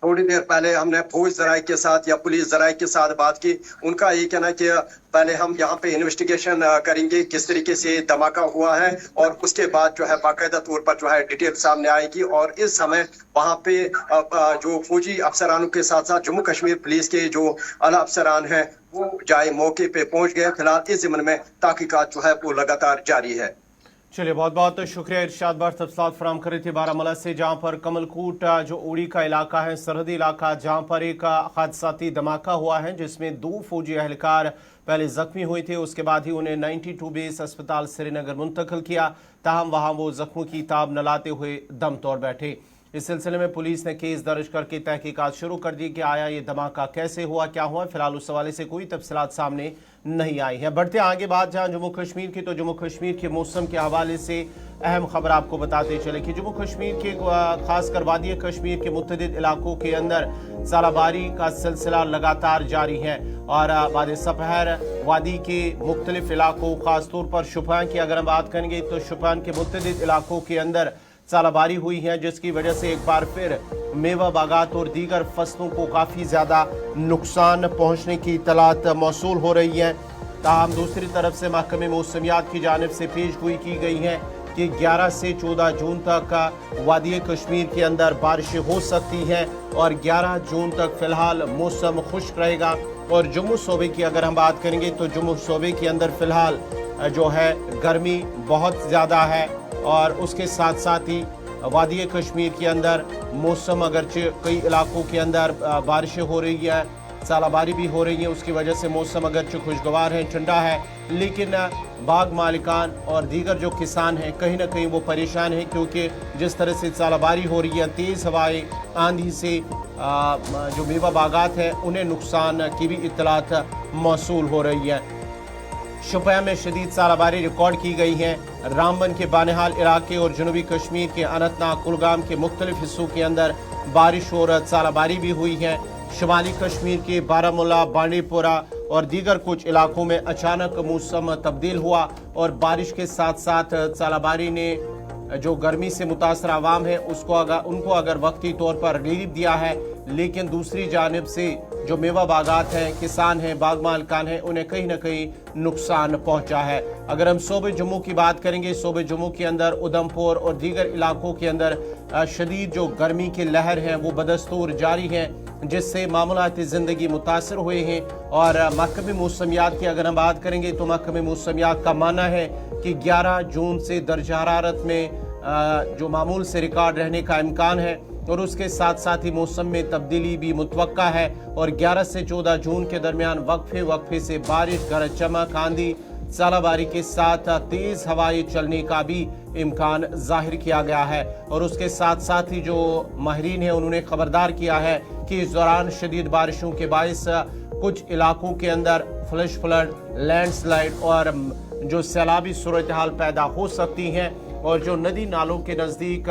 थोड़ी देर पहले हमने फौज ज़राए के साथ या पुलिस ज़राए के साथ बात की, उनका ये कहना है कि पहले हम यहाँ पे इन्वेस्टिगेशन करेंगे किस तरीके से धमाका हुआ है, और उसके बाद जो है बाकायदा तौर पर जो है डिटेल सामने आएगी। और इस समय वहाँ पे जो फौजी अफसरानों के साथ साथ जम्मू कश्मीर पुलिस के जो आला अफसरान हैं वो जाए मौके पे पहुँच गए। फिलहाल इस ज़िम्मन में तहकीकात जो है वो लगातार जारी है। चलिए, बहुत बहुत शुक्रिया इरशाद भट्ट तफसीलात फराहम कर रही थी बारामूला से, जहाँ पर कमलकोट जो उड़ी का इलाका है, सरहदी इलाका, जहाँ पर एक हादसाती धमाका हुआ है, जिसमें 2 फौजी एहलकार पहले जख्मी हुए थे। उसके बाद ही उन्हें 92 बेस अस्पताल श्रीनगर मुंतकिल किया, ताहम वहाँ वो जख्मों की ताब न लाते हुए दम तोड़ बैठे। इस सिलसिले में पुलिस ने केस दर्ज करके तहकीकात शुरू कर दी कि आया ये धमाका कैसे हुआ, क्या हुआ। फिलहाल उस हवाले से कोई तफसीलात सामने नहीं आई है। बढ़ते आगे बात जहां जम्मू कश्मीर की, तो जम्मू कश्मीर के मौसम के हवाले से अहम खबर आपको बताते चले कि जम्मू कश्मीर के खासकर वादी कश्मीर के मुतअद्दिद इलाकों के अंदर सालाबारी का सिलसिला लगातार जारी है, और बाद सपहर वादी के मुख्तलिफ इलाकों, खासतौर पर शुपान की अगर हम बात करेंगे तो शुपान के मुतअद्दिद इलाकों के अंदर सालाबारी हुई है, जिसकी वजह से एक बार फिर मेवा बागात और दीगर फसलों को काफ़ी ज़्यादा नुकसान पहुँचने की इतलात मौसूल हो रही है। ताहम दूसरी तरफ से महकमे मौसमियात की जानिब से पेशगोई की गई है कि 11 से 14 जून तक वादी कश्मीर के अंदर बारिशें हो सकती हैं, और 11 जून तक फ़िलहाल मौसम खुश्क रहेगा। और जम्मू सूबे की अगर हम बात करेंगे तो जम्मू सूबे के अंदर फ़िलहाल जो है गर्मी बहुत ज़्यादा है, और उसके साथ साथ ही वादी कश्मीर के अंदर मौसम अगरचे कई इलाकों के अंदर बारिशें हो रही है, सालाबारी भी हो रही है, उसकी वजह से मौसम अगरचे खुशगवार है, ठंडा है, लेकिन बाग मालिकान और दीगर जो किसान हैं कहीं ना कहीं वो परेशान हैं, क्योंकि जिस तरह से सालाबारी हो रही है, तेज़ हवाएं, आंधी से जो मेवा बागात हैं उन्हें नुकसान की भी इत्तलात मौसूल हो रही है। शुपिया में शदीद सालाबारी रिकॉर्ड की गई है। रामबन के बानिहाल इलाके और जनूबी कश्मीर के अनंतनाग कुलगाम के मुख्तलिफ हिस्सों के अंदर बारिश और सालाबारी भी हुई है। शुमाली कश्मीर के बारामूला, बांडीपोरा और दीगर कुछ इलाकों में अचानक मौसम तब्दील हुआ, और बारिश के साथ साथ सालाबारी ने जो गर्मी से मुतासर आवाम है उनको अगर वक्ती तौर पर रिलीफ दिया है, लेकिन दूसरी जानिब से जो मेवा बागात हैं, किसान हैं, बाग मालिकान हैं, उन्हें कहीं ना कहीं नुकसान पहुंचा है। अगर हम सूबे जम्मू की बात करेंगे, सूबे जम्मू के अंदर उधमपुर और दीगर इलाकों के अंदर शदीद जो गर्मी की लहर है वो बदस्तूर जारी है, जिससे मामूलाती ज़िंदगी मुतासर हुए हैं। और महकमे मौसमियात की अगर हम बात करेंगे तो महकमे मौसमियात का मानना है कि 11 जून से दर्जा हरारत में जो मामूल से रिकॉर्ड रहने का इम्कान है और उसके साथ साथ ही मौसम में तब्दीली भी मुतवक्का है। और 11 से 14 जून के दरमियान वक्फे से बारिश, गरज चमक, आंधी, सालाबारी के साथ तेज हवाएं चलने का भी इम्कान जाहिर किया गया है। और उसके साथ साथ ही जो माहिरीन है उन्होंने खबरदार किया है कि इस दौरान शदीद बारिशों के बायस कुछ इलाकों के अंदर फ्लैश फ्लड, लैंडस्लाइड और जो सैलाबी सूरत हाल पैदा हो सकती हैं। और जो नदी नालों के नज़दीक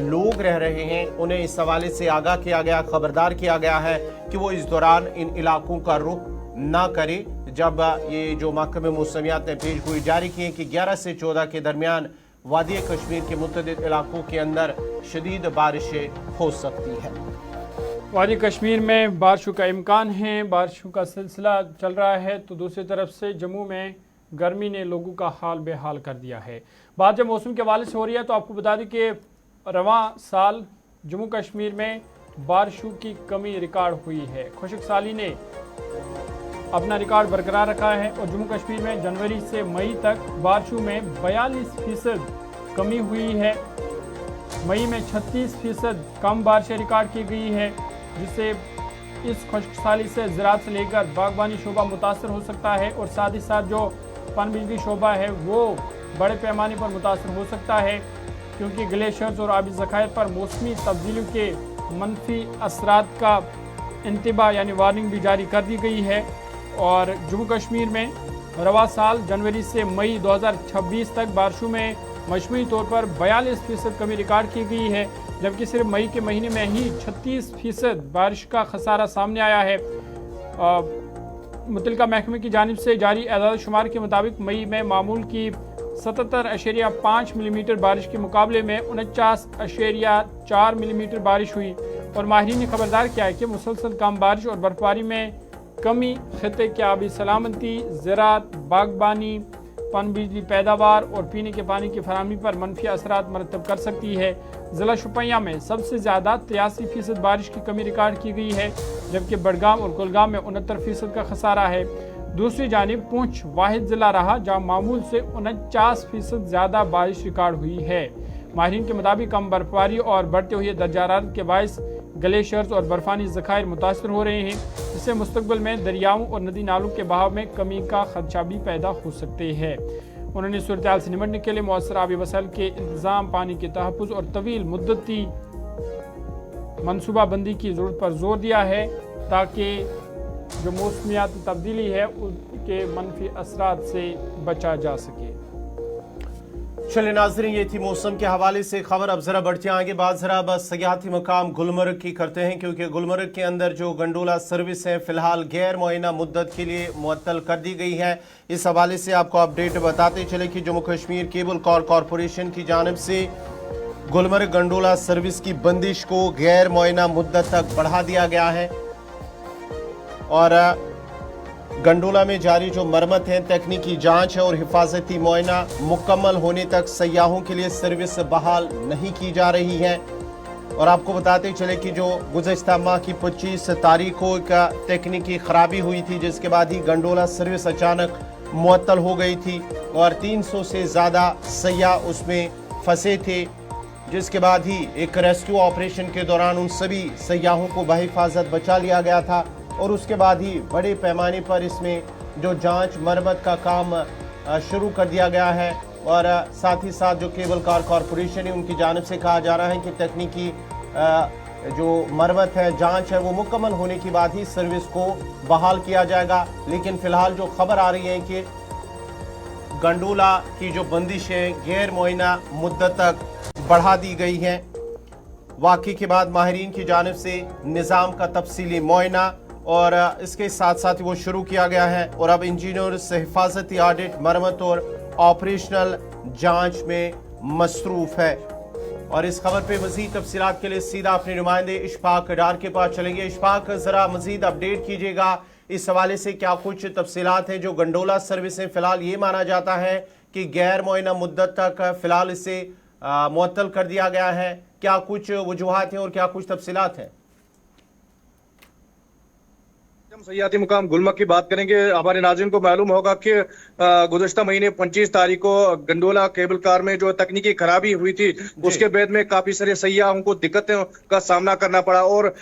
लोग रह रहे हैं उन्हें इस हवाले से आगाह किया गया, खबरदार किया गया है कि वो इस दौरान इन इलाकों का रुख ना करे, जब ये जो महकमे मौसमियात ने पेशगोई जारी की है कि 11 से 14 के दरमियान वादी कश्मीर के मुतअद्दिद इलाकों के अंदर शदीद बारिशें हो सकती हैं। वादी कश्मीर में बारिशों का इम्कान है, बारिशों का सिलसिला चल रहा है, तो दूसरी तरफ से जम्मू में गर्मी ने लोगों का हाल बेहाल कर दिया है। बात जब मौसम के हवाले से हो रही है तो आपको बता दें कि रवां साल जम्मू कश्मीर में बारिशों की कमी रिकॉर्ड हुई है। खुशक साली ने अपना रिकॉर्ड बरकरार रखा है और जम्मू कश्मीर में जनवरी से मई तक बारिशों में 42% कमी हुई है। मई में 36% कम बारिशें रिकॉर्ड की गई है, जिससे इस खुशक साली से ज़राअत से लेकर बागबानी शोबा मुतासर हो सकता है और साथ ही साथ जो पन बिजली शोबा है वो बड़े पैमाने पर मुतासर हो सकता है, क्योंकि ग्लेशियर्स और आबी ज़खायर पर मौसमी तब्दीलियों के मनफी असरात का इंतबा यानी वार्निंग भी जारी कर दी गई है। और जम्मू कश्मीर में रवा साल जनवरी से मई 2026 तक बारिशों में मजमूई तौर पर 42% कमी रिकॉर्ड की गई है, जबकि सिर्फ मई के महीने में ही 36% बारिश का खसारा सामने आया है। मुतलका महकमे की जानिब से जारी एदाद शुमार के मुताबिक मई में मामूल की 77.5 मिलीमीटर बारिश के मुकाबले में 49.4 मिलीमीटर बारिश हुई। और माहिरीन ने खबरदार किया है कि मुसलसल कम बारिश और बर्फबारी में कमी खित्ते की आबी सलामती, ज़राअत, बागबानी, पन बिजली पैदावार और पीने के पानी की फराहमी पर मनफी असरात मरतब कर सकती है। ज़िला शुपियाँ में सबसे ज़्यादा 83% बारिश की कमी रिकॉर्ड की गई है, जबकि बडगाम और कुलगाम में 69% का खसारा है। दूसरी जानिब पूंछ वाहिद ज़िला रहा जहाँ मामूल से 49% ज़्यादा बारिश रिकॉर्ड हुई है। माहिरीन के मुताबिक कम बर्फबारी और बढ़ते हुए दर्जा हरारत के बायस ग्लेशियर्स और बर्फानी ज़खायर मुतासर हो रहे हैं, जिससे मुस्तकबिल में दरियाओं और नदी नालों के बहाव में कमी का खदशा भी पैदा हो सकते हैं। उन्होंने सूरत हाल से निपटने के लिए मौसर आबी वसाइल के इंतज़ाम, पानी के तहफ़्फ़ुज़ और तवील मुद्दती मनसूबाबंदी की ज़रूरत पर जोर दिया है, ताकि जो मौसमियाती तब्दीली है उनके मनफी असरात से बचा जा सके। चलिए नाज़रीन, ये थी मौसम के हवाले से खबर। अब जरा बढ़ते हैं आगे, बात जरा बस सयाहती मकाम गुलमर्ग की करते हैं, क्योंकि गुलमर्ग के अंदर जो गंडोला सर्विस है फिलहाल गैर मुअय्यना मुद्दत के लिए मुअत्तल कर दी गई है। इस हवाले से आपको अपडेट बताते चले कि जम्मू कश्मीर केबल कॉरपोरेशन की जानिब से गुलमर्ग गंडोला सर्विस की बंदिश को गैर मुअय्यना मुद्दत तक बढ़ा दिया गया है। और गंडोला में जारी जो मरम्मत है, तकनीकी जांच है और हिफाजती मुआयना मुकम्मल होने तक सयाहों के लिए सर्विस बहाल नहीं की जा रही है। और आपको बताते चले कि जो गुज़श्ता माह की 25 तारीख को एक तकनीकी खराबी हुई थी, जिसके बाद ही गंडोला सर्विस अचानक मुअत्तल हो गई थी और 300 से ज़्यादा सयाह उसमें फंसे थे, जिसके बाद ही एक रेस्क्यू ऑपरेशन के दौरान उन सभी सयाहों को बहिफाजत बचा लिया गया था। और उसके बाद ही बड़े पैमाने पर इसमें जो जांच मरम्मत का काम शुरू कर दिया गया है। और साथ ही साथ जो केबल कार कॉरपोरेशन है उनकी जानिब से कहा जा रहा है कि तकनीकी जो मरम्मत है, जांच है, वो मुकम्मल होने के बाद ही सर्विस को बहाल किया जाएगा। लेकिन फ़िलहाल जो खबर आ रही है कि गंडोला की जो बंदिश है गैर मुअय्यना मुद्दत तक बढ़ा दी गई है। वाक़ई के बाद माहिरीन की जानिब से निज़ाम का तफसीली मुआयना और इसके साथ साथ वो शुरू किया गया है। और अब इंजीनियर्स हिफाजती ऑडिट, मरम्मत और ऑपरेशनल जांच में मसरूफ है। और इस खबर पे मजीद तफसीलात के लिए सीधा अपने नुमाइंदे इशफाक डार के पास चलेंगे। इशफाक, जरा मजीद अपडेट कीजिएगा इस हवाले से, क्या कुछ तफसीलात हैं जो गंडोला सर्विस में फिलहाल ये माना जाता है कि गैर मुअय्यना मुद्दत तक फिलहाल इसे मुअत्तल कर दिया गया है, क्या कुछ वजूहात हैं और क्या कुछ तफसीलात हैं? हम सयाहती मुकाम गुलमर्ग की बात करेंगे। हमारे नाज़रीन को मालूम होगा कि गुज़श्ता महीने 25 तारीख को गंडोला केबल कार में जो तकनीकी खराबी हुई थी, उसके बाद में काफी सारे सयाहों को दिक्कतों का सामना करना पड़ा। और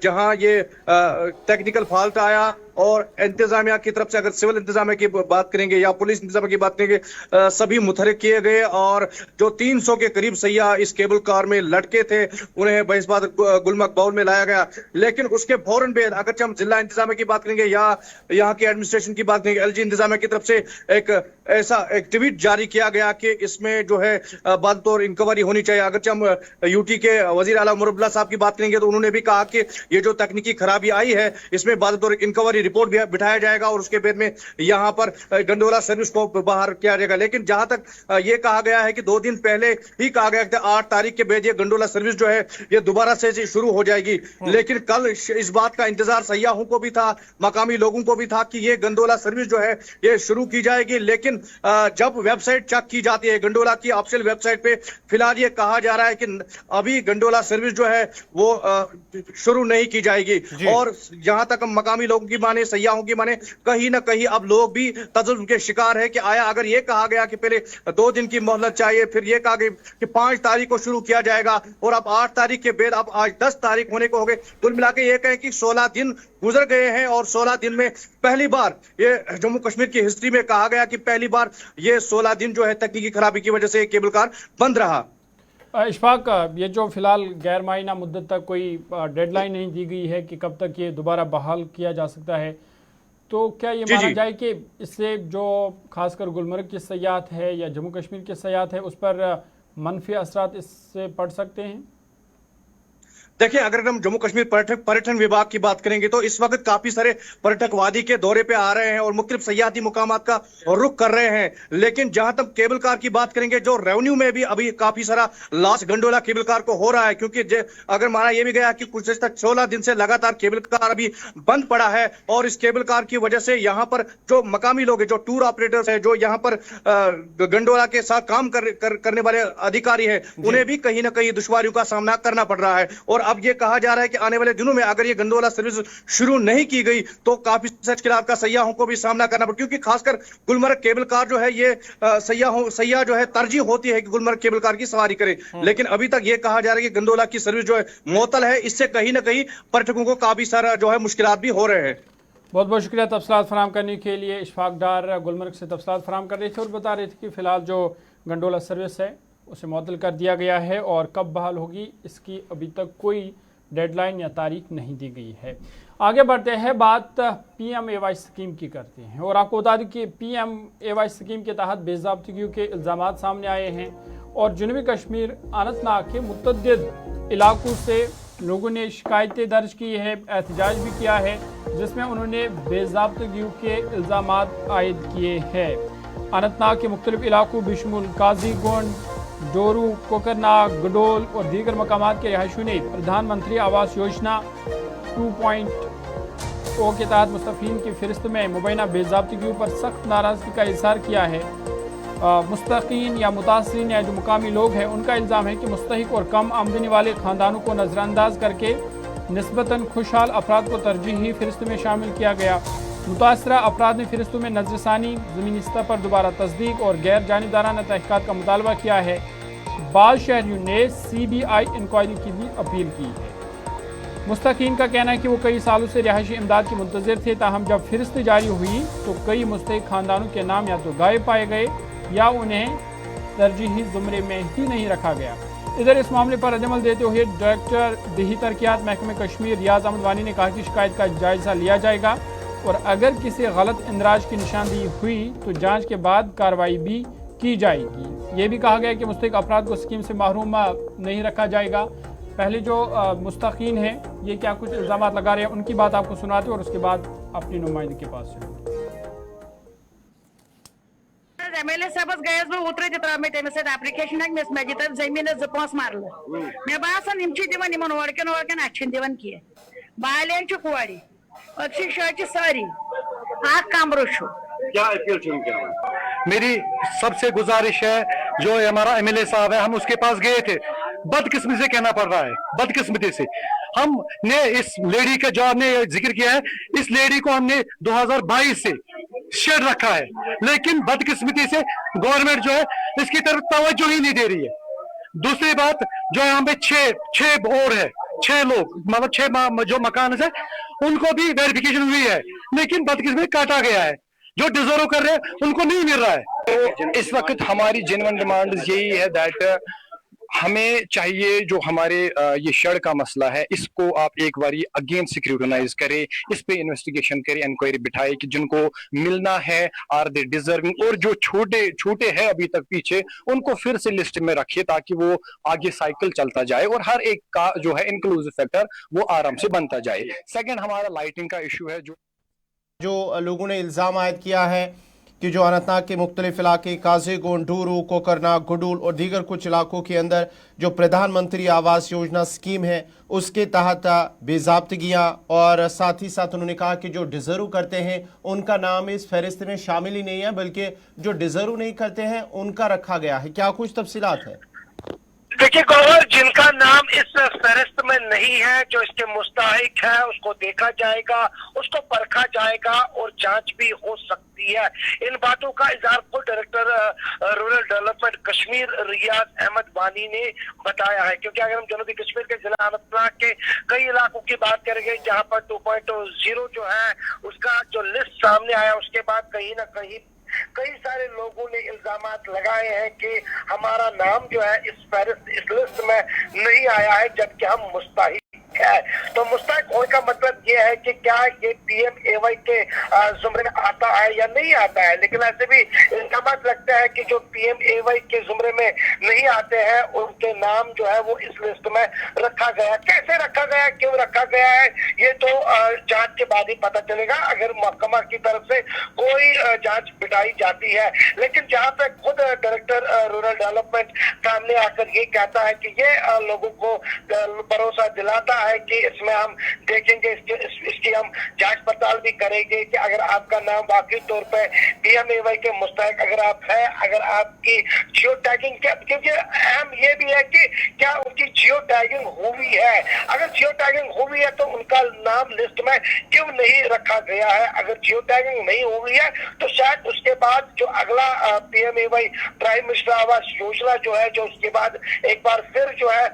जहां ये टेक्निकल फॉल्ट आया और इंतजामिया की तरफ से, अगर सिविल इंतजामिया की बात करेंगे या पुलिस इंतजामिया की बात करेंगे, सभी मुतहरिक किए गए और जो 300 के करीब सयाह इस केबल कार में लटके थे, उन्हें बहिस्बात गुलमर्ग बाउल में लाया गया। लेकिन उसके फौरन बाद अगर हम जिला इंतजामिया की बात करेंगे या यहाँ के एडमिनिस्ट्रेशन की बात करेंगे, एलजी इंतजामिया की तरफ से एक ट्वीट जारी किया गया कि इसमें जो है बाद तौर इंक्वायरी होनी चाहिए। अगर हम यूटी के वजीर आला उमर अब्दुल्ला साहब की बात करेंगे तो उन्होंने भी कहा कि ये जो तकनीकी खराबी आई है, इसमें बाद तौर इंक्वायरी रिपोर्ट भी बिठाया जाएगा और उसके बाद में यहाँ पर गंडोला सर्विस को बाहर किया जाएगा। लेकिन जहां तक ये कहा गया है कि 2 दिन पहले ही कहा गया कि 8 तारीख के बाद ये गंडोला सर्विस जो है ये दोबारा से शुरू हो जाएगी। लेकिन कल इस बात का इंतजार सयाहों को भी था, मकामी लोगों को भी था कि ये गंडोला सर्विस जो है ये शुरू की जाएगी। लेकिन जब वेबसाइट चेक की जाती है, गंडोला की ऑफिशियल वेबसाइट पे फिलहाल ये कहा जा रहा है कि अभी गंडोला सर्विस जो है वो शुरू नहीं की जाएगी। और जहां तक हम मकामी लोगों की माने, सयाहों की माने, कहीं ना कहीं अब लोग भी तजुर्बे के शिकार है कि आया अगर ये कहा गया कि पहले 2 दिन की मोहलत चाहिए, फिर ये कहा गया कि 5 तारीख को शुरू किया जाएगा और अब 8 तारीख के बाद अब आज 10 तारीख होने को हो गए, कुल मिला के ये कहें कि 16 दिन गुजर गए हैं। और 16 दिन में पहली बार ये जम्मू कश्मीर की हिस्ट्री में कहा गया कि पहली बार ये 16 दिन जो है तकनीकी खराबी की वजह से केबल कार बंद रहा। इशफाक, ये जो फिलहाल गैर मुअय्यना मुद्दत तक कोई डेडलाइन नहीं दी गई है कि कब तक ये दोबारा बहाल किया जा सकता है, तो क्या ये माना जाए कि इससे जो खासकर गुलमर्ग की सयाहत है या जम्मू कश्मीर की सयाहत है उस पर मनफी असरात इससे पड़ सकते हैं? देखिए, अगर हम जम्मू कश्मीर पर्यटन विभाग की बात करेंगे तो इस वक्त काफी सारे पर्यटक वादी के दौरे पे आ रहे हैं और मुख्तलिफ सयाहती मुकामात का रुख कर रहे हैं। लेकिन जहां तक केबल कार की बात करेंगे, जो रेवेन्यू में भी अभी काफी सारा लॉस गंडोला केबल कार को हो रहा है, क्योंकि अगर माना यह भी गया कि कुछ तक 16 दिन से लगातार केबल कार अभी बंद पड़ा है और इस केबल कार की वजह से यहाँ पर जो मकामी लोग हैं, जो टूर ऑपरेटर्स है, जो यहाँ पर गंडोला के साथ काम करने वाले अधिकारी है, उन्हें भी कहीं ना कहीं दुश्वारियों का सामना करना पड़ रहा है। और अब ये कहा जा रहा है कि आने वाले दिनों में अगर ये गंडोला सर्विस शुरू नहीं की गई तो काफी मुश्किलात का सयाहों को भी सामना करना पड़ेगा, क्योंकि खासकर गुलमर्ग केबल कार जो है ये सयाह जो है तरजीह होती है कि गुलमर्ग केबल कार की सवारी करे। लेकिन अभी तक ये कहा जा रहा है कि गंडोला की सर्विस जो है मुअत्तल है, इससे कहीं ना कहीं पर्यटकों को काफी सारा जो है मुश्किलात भी हो रहे हैं। बहुत बहुत शुक्रिया तफसीलात फराहम करने के लिए। इशफाक डार गुलमर्ग से तफसीलात फराहम कर रहे थे और बता रहे थे कि फ़िलहाल जो गंडोला सर्विस है उसे मुअत्तल कर दिया गया है और कब बहाल होगी इसकी अभी तक कोई डेडलाइन या तारीख नहीं दी गई है। आगे बढ़ते हैं, बात PMAY स्कीम की करते हैं और आपको बता दें कि PMAY स्कीम के तहत बेज़ाब्तगियों के इल्ज़ामात सामने आए हैं और जनूबी कश्मीर अनंतनाग के मुतअद्दिद इलाकों से लोगों ने शिकायतें दर्ज की है, एहतजाज भी किया है, जिसमें उन्होंने बेज़ाब्तगियों के इल्ज़ामात आयद किए हैं। अनंतनाग के मुख्तलिफ इलाकों बिशमुल काजीगुंड, डोरू, कोकरनाग, गडोल और दीगर मकामात के रिहायशियों ने प्रधानमंत्री आवास योजना 2.0 के तहत मुस्तफ़ीन की फ़हरिस्त में मुबैना बेज़ाब्तगियों पर सख्त नाराज़गी का इज़हार किया है। मुस्तकीन या मुतासरीन या जो मुकामी लोग हैं उनका इल्ज़ाम है कि मुस्तहिक और कम आमदनी वाले ख़ानदानों को नज़रअंदाज करके निस्बतन खुशहाल अफराद को तरजीही फ़हरिस्त में शामिल किया गया। मुतासरा अफराद ने फ़हरिस्तों में नज़रसानी, ज़मीनी सतह पर दोबारा तस्दीक और गैर जानिबदाराना तहक़ीक़ात का मुतालबा किया है। बाज़ शहरियों ने CBI इंक्वायरी की भी अपील की है। मुस्तकीन का कहना है कि वो कई सालों से रिहायशी इमदाद के मुंतज़िर थे, ताहम जब फ़हरिस्त जारी हुई तो कई मुस्तहिक ख़ानदानों के नाम या तो गायब पाए गए या उन्हें तरजीही ज़ुमरे में ही नहीं रखा गया। इधर इस मामले पर रद्दअमल देते हुए डायरेक्टर दिही तरक्यात महकमे कश्मीर रियाज अहमद वानी ने कहा कि शिकायत का जायज़ा लिया जाएगा और अगर किसी गलत इंदराज की निशानदेही हुई तो जांच के बाद कार्रवाई भी की जाएगी। ये भी कहा गया कि मुस्तहिक अफराद को स्कीम से महरूम नहीं रखा जाएगा। पहले जो मुस्तकीन हैं ये क्या कुछ इल्ज़ाम लगा रहे हैं उनकी बात आपको सुनाते और उसके बाद अपनी नुमाइंदगी के पास चलेंगे। MLA साहबस गयस बह उतर त्रा मे तमिस एप्लिकेशन मे दित जमीन 2-5 मरल मे बासान दिवन ओरकन अन दिवन कह बालियन कोरी अक्षी शह सारी कमर क्या अपील मेरी सबसे गुजारिश है, जो हमारा MLA साहब है, हम उसके पास गए थे, बदकिस्मती से कहना पड़ रहा है, बदकिस्मती से हमने इस लेडी का जो आपने जिक्र किया है, इस लेडी को हमने 2022 से शेड रखा है, लेकिन बदकिस्मती से गवर्नमेंट जो है इसकी तरफ तवज्जो ही नहीं दे रही है। दूसरी बात, जो यहाँ पे छह और है, 6 लोग, मतलब 6 जो मकान है उनको भी वेरिफिकेशन हुई है, लेकिन बदकिस्मती काटा गया है, जो डिजर्व कर रहे हैं उनको नहीं मिल रहा है। तो इस वक्त हमारी जेन्युइन डिमांड यही है दैट हमें चाहिए, जो हमारे ये शेड का मसला है, इसको आप एक बारी अगेन स्क्रूटनाइज करें, इस पे इन्वेस्टिगेशन करें, इंक्वायरी बिठाए कि जिनको मिलना है आर दे डिजर्विंग, और जो छोटे हैं अभी तक पीछे, उनको फिर से लिस्ट में रखिए ताकि वो आगे साइकिल चलता जाए और हर एक का जो है इंक्लूसिव फैक्टर वो आराम से बनता जाए। सेकंड, हमारा लाइटिंग का इशू है, जो लोगों ने इल्ज़ाम आयद किया है कि जो अनंतनाग के मुख्तलिफ इलाके काजीगुंड, डूरू, कोकरनाग, गुडूल और दीगर कुछ इलाकों के अंदर जो प्रधानमंत्री आवास योजना स्कीम है उसके तहत बेज़ाब्तगियाँ, और साथ ही साथ उन्होंने कहा कि जो डिज़र्व करते हैं उनका नाम इस फहरिस्त में शामिल ही नहीं है, बल्कि जो डिज़र्व नहीं करते हैं उनका रखा गया है। क्या कुछ तफसीलात है? देखिए गौरव, जिनका नाम इस फहरिस्त में नहीं है, जो इसके मुस्तहिक है, उसको देखा जाएगा, उसको परखा जाएगा और जांच भी हो सकती है। इन बातों का इजहार खुद डायरेक्टर रूरल डेवलपमेंट कश्मीर रियाज अहमद वानी ने बताया है, क्योंकि अगर हम जनूबी कश्मीर के जिला अनंतनाग के कई इलाकों की बात करेंगे जहां पर 2.0 जो है उसका जो लिस्ट सामने आया, उसके बाद कहीं ना कहीं कई सारे लोगों ने इल्जामात लगाए हैं कि हमारा नाम जो है इस फहरिस्त, इस लिस्ट में नहीं आया है, जबकि हम मुस्तहिक है। तो मुस्तहिक होने का मतलब ये है कि क्या ये PMAY के जुमरे में आता है या नहीं आता है। लेकिन ऐसे भी इल्जामात लगता है कि जो PMAY के जुमरे में नहीं आते हैं उनके नाम जो है वो इस लिस्ट में रखा गया। कैसे रखा गया, क्यों रखा गया है, ये तो जांच के बाद ही पता चलेगा, अगर महकमा की तरफ से कोई जांच बिठाई जाती है। लेकिन जहाँ पे खुद डायरेक्टर रूरल डेवलपमेंट सामने आकर ये कहता है कि ये लोगों को भरोसा दिलाता है कि इसमें हम देखेंगे, इसकी हम जांच पड़ताल भी करेंगे कि अगर आपका नाम वाकई तौर पे PMAY के मुस्तहिक अगर आप है, अगर आपकी जियो टैगिंग, क्योंकि अहम ये भी है कि क्या उनकी जियो टैगिंग हुई है। अगर जियो टैगिंग हुई है तो उनका नाम लिस्ट में क्यों नहीं रखा गया है। अगर जियो टैगिंग नहीं हुई है तो शायद उसके बाद जो अगला PMAY prime minister Awas Yojana जो है, जो उसके बाद एक बार फिर जो है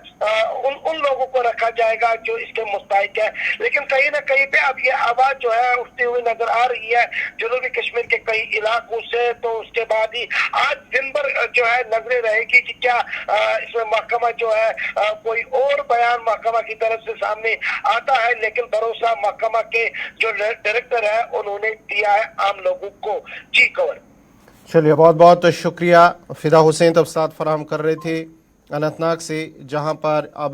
उन लोगों को रखा जाएगा जो इसके मुस्तहिक है। लेकिन कहीं ना कहीं पे अब ये आवाज जो है उठती हुई नजर आ रही है जनूबी कश्मीर के कई इलाकों से। तो उसके बाद ही आज दिन भर जो है नजरें रहेगी कि क्या इसमें महकमा जो है कोई और बयान महकमा की तरफ से सामने आता है। लेकिन भरोसा महकमा के जो डायरेक्टर है उन्होंने दिया है आम लोगों को। जी कवर। चलिए, बहुत बहुत शुक्रिया। फिदा हुसैन तफसीलात फराहम कर रहे थे अनंतनाग से, जहां पर अब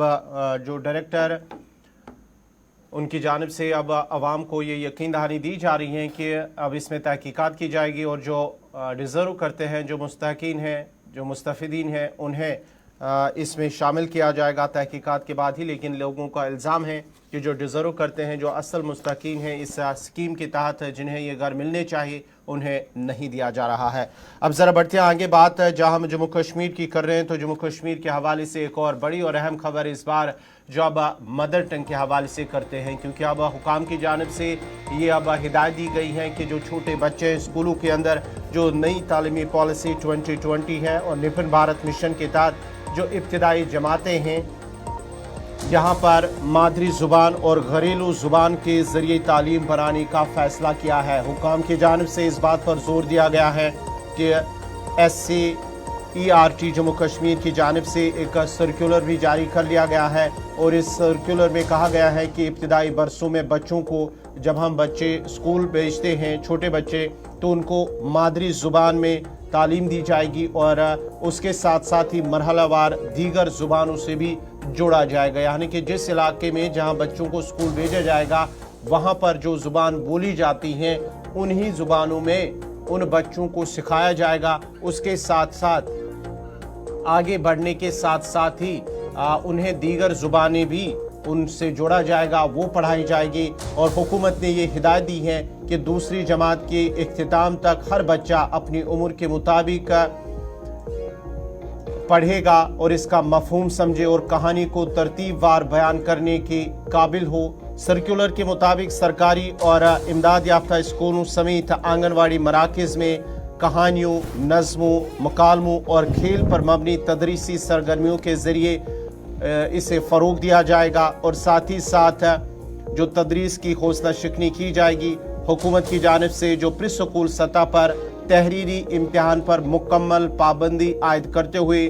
जो डायरेक्टर उनकी जानिब से अब आवाम को ये यकीन दहानी दी जा रही है कि अब इसमें तहकीकात की जाएगी और जो डिज़र्व करते हैं, जो मुस्तहिकीन हैं, जो मुस्तफ़ीदीन हैं, उन्हें इसमें शामिल किया जाएगा तहकीकात के बाद ही। लेकिन लोगों का इल्ज़ाम है कि जो डिज़र्व करते हैं, जो असल मुस्तहिकीन हैं इस स्कीम के तहत, जिन्हें ये घर मिलने चाहिए, उन्हें नहीं दिया जा रहा है। अब ज़रा बढ़ते हैं आगे बात, जहां हम जम्मू कश्मीर की कर रहे हैं, तो जम्मू कश्मीर के हवाले से एक और बड़ी और अहम खबर इस बार जो अब मदर टंग के हवाले से करते हैं, क्योंकि अब हुकाम की जानिब से ये अब हिदायत दी गई है कि जो छोटे बच्चे स्कूलों के अंदर जो नई तालीमी पॉलिसी 2020 है और निपुण भारत मिशन के तहत जो इब्तदाई जमातें हैं, यहाँ पर मादरी ज़ुबान और घरेलू ज़ुबान के ज़रिए तालीम बनाने का फ़ैसला किया है। हुकाम की जानिब से इस बात पर जोर दिया गया है कि SCERT जम्मू कश्मीर की जानिब से एक सर्कुलर भी जारी कर लिया गया है और इस सर्कुलर में कहा गया है कि इब्तदाई बरसों में बच्चों को जब हम बच्चे स्कूल भेजते हैं, छोटे बच्चे, तो उनको मादरी ज़ुबान में तालीम दी जाएगी और उसके साथ साथ ही मरहलावार दीगर ज़ुबानों से भी जोड़ा जाएगा। यानी कि जिस इलाके में जहां बच्चों को स्कूल भेजा जाएगा वहां पर जो ज़ुबान बोली जाती हैं उन्हीं ज़ुबानों में उन बच्चों को सिखाया जाएगा। उसके साथ साथ आगे बढ़ने के साथ साथ ही उन्हें दीगर ज़ुबानें भी उनसे जोड़ा जाएगा, वो पढ़ाई जाएगी। और हुकूमत ने ये हिदायत दी है कि दूसरी जमात के इख्तिताम तक हर बच्चा अपनी उम्र के मुताबिक पढ़ेगा और इसका मफहूम समझे और कहानी को तरतीबवार बयान करने के काबिल हो। सर्कुलर के मुताबिक सरकारी और इमदाद याफ्ता स्कूलों समेत आंगनवाड़ी मराकज़ में कहानियों, नज़्मों, मुकालमों और खेल पर मबनी तदरीसी सरगर्मियों के ज़रिए इसे फ़रोग़ दिया जाएगा और साथ ही साथ जो तदरीस की हौसला शिकनी की जाएगी। हुकूमत की जानिब से जो प्री स्कूल सतह पर तहरीरी इम्तिहान पर मुकम्मल पाबंदी आयद करते हुए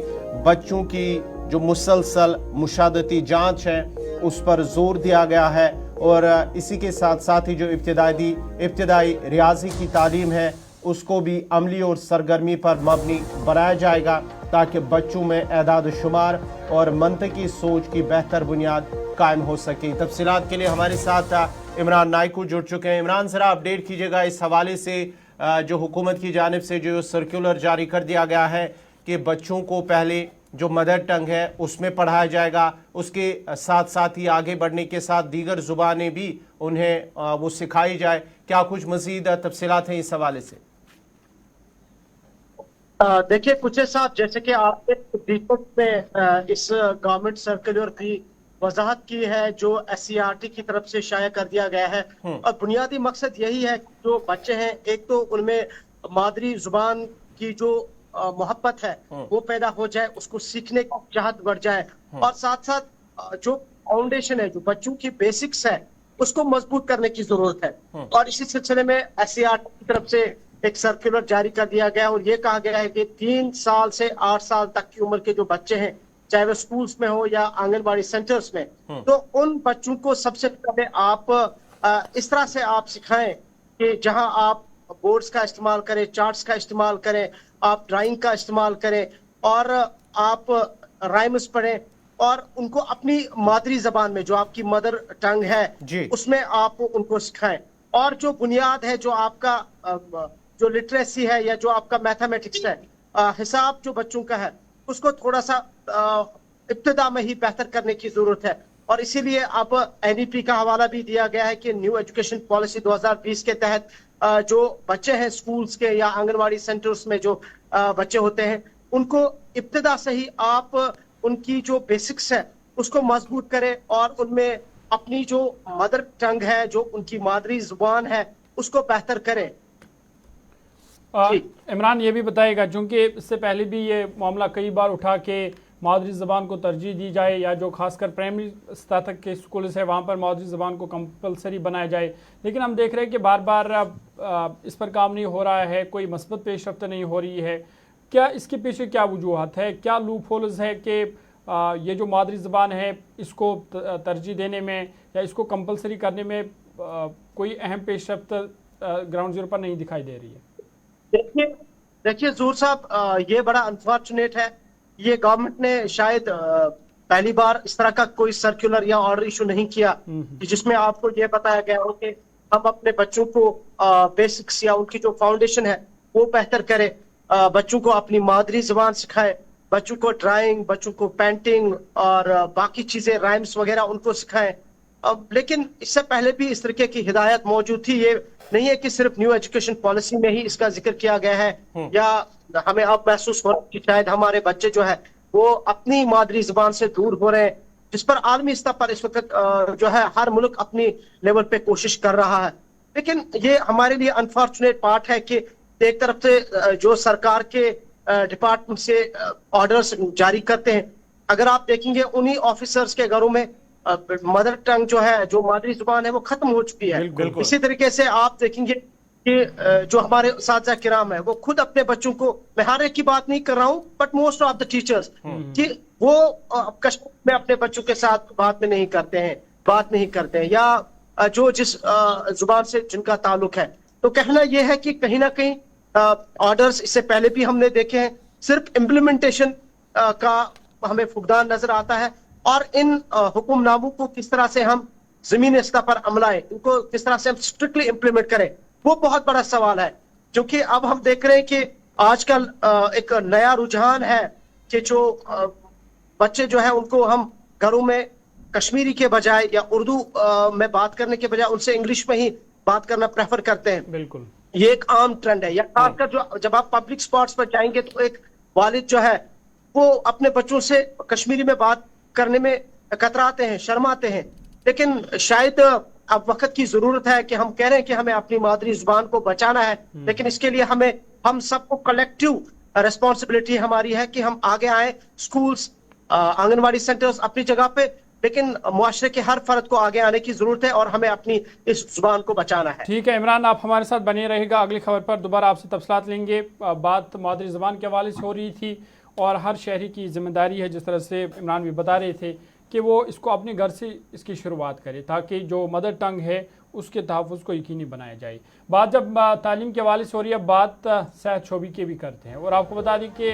बच्चों की जो मुसलसल मुशादती जांच है उस पर जोर दिया गया है। और इसी के साथ साथ ही जो इब्तिदाई रियाजी की तालीम है उसको भी अमली और सरगर्मी पर मबनी बनाया जाएगा ताकि बच्चों में एदाद शुमार और मंतकी सोच की बेहतर बुनियाद कायम हो सके। तफसीलात के लिए हमारे साथ इमरान नाइकू जुड़ चुके हैं। इमरान, ज़रा अपडेट कीजिएगा इस हवाले से जो हुकूमत की जानिब से जो सर्कुलर जारी कर दिया गया है कि बच्चों को पहले जो मदर टंग है उसमें पढ़ाया जाएगा, उसके साथ साथ ही आगे बढ़ने के साथ दीगर ज़ुबानें भी उन्हें वो सिखाई जाए। क्या कुछ मज़ीद तफसीलात हैं इस हवाले से? देखिए कुछ साहब, जैसे कि आपने रिपोर्ट में इस गवर्नमेंट सर्कुलर की वजाहत की है जो SCERT की तरफ से शाया कर दिया गया है और बुनियादी मकसद यही है जो बच्चे हैं एक तो उनमें मादरी जुबान की जो मोहब्बत है वो पैदा हो जाए, उसको सीखने की चाहत बढ़ जाए और साथ साथ जो फाउंडेशन है, जो बच्चों की बेसिक्स है उसको मजबूत करने की जरूरत है। और इसी सिलसिले में SCERT की तरफ से एक सर्कुलर जारी कर दिया गया और ये कहा गया है कि 3 साल से 8 साल तक की उम्र के जो बच्चे हैं, चाहे वो स्कूल्स में हो या आंगनबाड़ी सेंटर्स में, तो उन बच्चों को सबसे पहले आप इस तरह से आप सिखाएं कि जहां आप बोर्ड्स का इस्तेमाल करें, चार्ट्स का इस्तेमाल करें, आप ड्राइंग का इस्तेमाल करें और आप राइम्स पढ़ें और उनको अपनी मादरी जबान में जो आपकी मदर टंग है उसमें आप उनको सिखाएं। और जो बुनियाद है, जो आपका जो लिटरेसी है या जो आपका मैथमेटिक्स है, हिसाब जो बच्चों का है उसको थोड़ा सा इब्तिदा में ही बेहतर करने की जरूरत है। और इसीलिए अब NEP का हवाला भी दिया गया है कि न्यू एजुकेशन पॉलिसी 2020 के तहत जो बच्चे हैं स्कूल्स के या आंगनवाड़ी सेंटर्स में जो बच्चे होते हैं उनको इब्तिदा से ही आप उनकी जो बेसिक्स है उसको मजबूत करें और उनमें अपनी जो मदर टंग है, जो उनकी मादरी जुबान है उसको बेहतर करें। इमरान ये भी बताएगा, चूँकि इससे पहले भी ये मामला कई बार उठा के मादरी ज़बान को तरजीह दी जाए या जो खासकर प्राइमरी स्तर तक के स्कूल है वहाँ पर मादरी ज़बान को कंपलसरी बनाया जाए, लेकिन हम देख रहे हैं कि बार बार इस पर काम नहीं हो रहा है, कोई मस्बत पेशरफ्त नहीं हो रही है। क्या इसके पीछे क्या वजूहत है, क्या लूप होल्स है कि ये जो मादरी ज़बान है इसको तरजीह देने में या इसको कंपलसरी करने में कोई अहम पेशरफ्त ग्राउंड जीरो पर नहीं दिखाई दे रही है? देखिए ज़हूर साहब, ये बड़ा अनफॉर्चुनेट है। ये गवर्नमेंट ने शायद पहली बार इस तरह का कोई सर्कुलर या ऑर्डर इशू नहीं किया जिसमें आपको ये बताया गया हो कि हम अपने बच्चों को बेसिक्स या उनकी जो फाउंडेशन है वो बेहतर करें, बच्चों को अपनी मादरी जुबान सिखाए, बच्चों को ड्राइंग, बच्चों को पेंटिंग और बाकी चीजें राइम्स वगैरह उनको सिखाएं। लेकिन इससे पहले भी इस तरीके की हिदायत मौजूद थी। ये नहीं है कि सिर्फ न्यू एजुकेशन पॉलिसी में ही इसका जिक्र किया गया है या हमें अब महसूस हो रहा है कि शायद हमारे बच्चे जो है वो अपनी मादरी जुबान से दूर हो रहे हैं, जिस पर आलमी स्तर पर इस वक्त जो है हर मुल्क अपनी लेवल पे कोशिश कर रहा है। लेकिन ये हमारे लिए अनफॉर्चुनेट पार्ट है कि एक तरफ से जो सरकार के डिपार्टमेंट से ऑर्डर्स जारी करते हैं, अगर आप देखेंगे उन्हीं ऑफिसर्स के घरों में मदर टंग जो है, जो मादरी जुबान है वो खत्म हो चुकी है। इसी तरीके से आप देखेंगे कि जो हमारे साथी किराम है वो खुद अपने बच्चों को, मैं हर एक की बात नहीं कर रहा हूँ but most of the teachers, कि वो कश्मीर में अपने बच्चों के साथ बात नहीं करते हैं या जो जिस जुबान से जिनका ताल्लुक है। तो कहना यह है कि कहीं ना कहीं ऑर्डर्स इससे पहले भी हमने देखे हैं, सिर्फ इम्प्लीमेंटेशन का हमें फुकदान नजर आता है और इन हुक्मनामों को किस तरह से हम जमीनी स्तर पर अमलाएं, इनको किस तरह से हम स्ट्रिक्टली इम्प्लीमेंट करें, वो बहुत बड़ा सवाल है। क्योंकि अब हम देख रहे हैं कि आजकल एक नया रुझान है कि जो बच्चे जो है उनको हम घरों में कश्मीरी के बजाय या उर्दू में बात करने के बजाय उनसे इंग्लिश में ही बात करना प्रेफर करते हैं। बिल्कुल, ये एक आम ट्रेंड है। या खासकर जो जब आप पब्लिक स्पॉट्स पर जाएंगे तो एक वालिद जो है वो अपने बच्चों से कश्मीरी में बात करने में कतराते हैं, शर्माते हैं। लेकिन शायद अब वक्त की जरूरत है कि हम कह रहे हैं कि हमें अपनी मादरी जुबान को बचाना है, लेकिन इसके लिए हम सबको कलेक्टिव रिस्पॉन्सिबिलिटी हमारी है कि हम आगे आए। स्कूल्स, आंगनवाड़ी सेंटर्स अपनी जगह पे, लेकिन मुआशरे के हर फर्द को आगे आने की जरूरत है और हमें अपनी इस जुबान को बचाना है। ठीक है इमरान, आप हमारे साथ बने रहेगा। अगली खबर पर दोबारा आपसे तफसीलात लेंगे। बात मादरी ज़बान के हवाले से हो रही थी और हर शहरी की जिम्मेदारी है, जिस तरह से इमरान भी बता रहे थे कि वो इसको अपने घर से इसकी शुरुआत करे ताकि जो मदर टंग है उसके तहफ़्फ़ुज़ को यकीनी बनाया जाए। बात जब तालीम के हवाले से हो रही है, बात सेहत शोबी के भी करते हैं। और आपको बता दें कि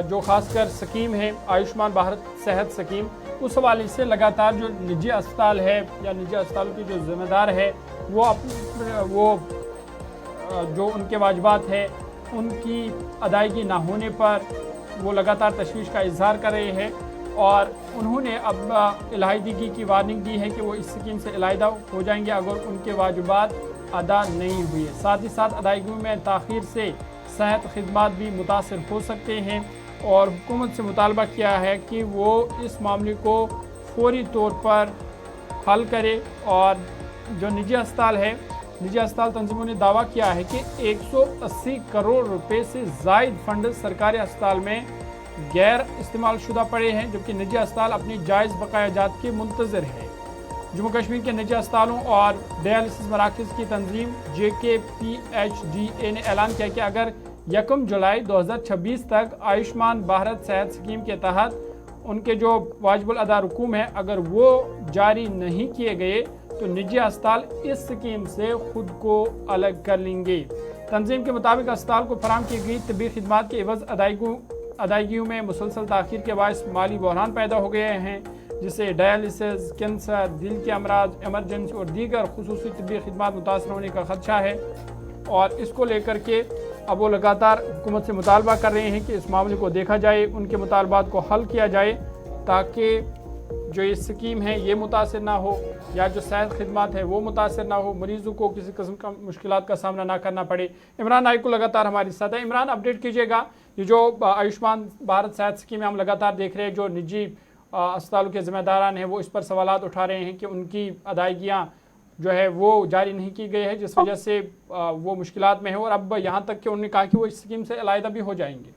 जो ख़ासकर स्कीम है आयुष्मान भारत सेहत स्कीम, उस हवाले से लगातार जो निजी अस्पताल है या निजी अस्पतालों की जो ज़िम्मेदार है वो जो उनके वाजिबात है उनकी अदायगी ना होने पर वो लगातार तशवीश का इजहार कर रहे हैं और उन्होंने अब इलाहिदगी की वार्निंग दी है कि वो इस स्कीम से इलाहिदा हो जाएंगे अगर उनके वाजिबात अदा नहीं हुए। साथ ही साथ अदायगी में ताख़ीर से सेहत खिदमात भी मुतासर हो सकते हैं और हुकूमत से मुतालबा किया है कि वो इस मामले को फौरी तौर पर हल करे। और जो निजी अस्पताल है, निजी अस्पताल तंजीमों ने दावा किया है कि 180 करोड़ रुपए से ज़ायद फंड सरकारी अस्पताल में गैर इस्तेमाल शुदा पड़े हैं, जबकि निजी अस्पताल अपनी जायज़ बकायाजात के मुंतज़िर है। जम्मू कश्मीर के निजी अस्पतालों और डायलिसिस मराकज़ की तंजीम JKPHGA ने ऐलान किया कि अगर 1 जुलाई 2026 तक आयुष्मान भारत सेहत स्कीम के तहत उनके जो वाजिबुल अदा रकूम है अगर वो जारी नहीं किए गए तो निजी अस्पताल इस स्कीम से खुद को अलग कर लेंगे। तंजीम के मुताबिक अस्पताल को फराहम की गई तबी खिदमात के एवज अदायगियों में मुसलसल ताख़ीर के बायस माली बहरान पैदा हो गए हैं, जिससे डायलिसिस, कैंसर, दिल के अमराज, एमरजेंसी और दीगर खुसूसी तबी खिदमात मुतासर होने का खदशा है। और इसको लेकर के अब वो लगातार हुकूमत से मुतालबा कर रहे हैं कि इस मामले को देखा जाए, उनके मुतालबात को हल किया जाए ताकि जो ये स्कीम है ये मुतासर ना हो या जो सेहत खिदमात है वो मुतासर ना हो, मरीजों को किसी किस्म का मुश्किलात का सामना ना करना पड़े। इमरान नाइक को लगातार हमारे साथ है। इमरान, अपडेट कीजिएगा, ये जो आयुष्मान भारत सेहत स्कीम हम लगातार देख रहे हैं, जो निजी अस्पतालों के ज़िम्मेदारान हैं वो इस पर सवालात उठा रहे हैं कि उनकी अदायगियाँ जो है वो जारी नहीं की गई है, जिस वजह से वो मुश्किलात में है और अब यहाँ तक कि उन्होंने कहा कि वो इस स्कीम से अलहदा भी हो जाएंगे।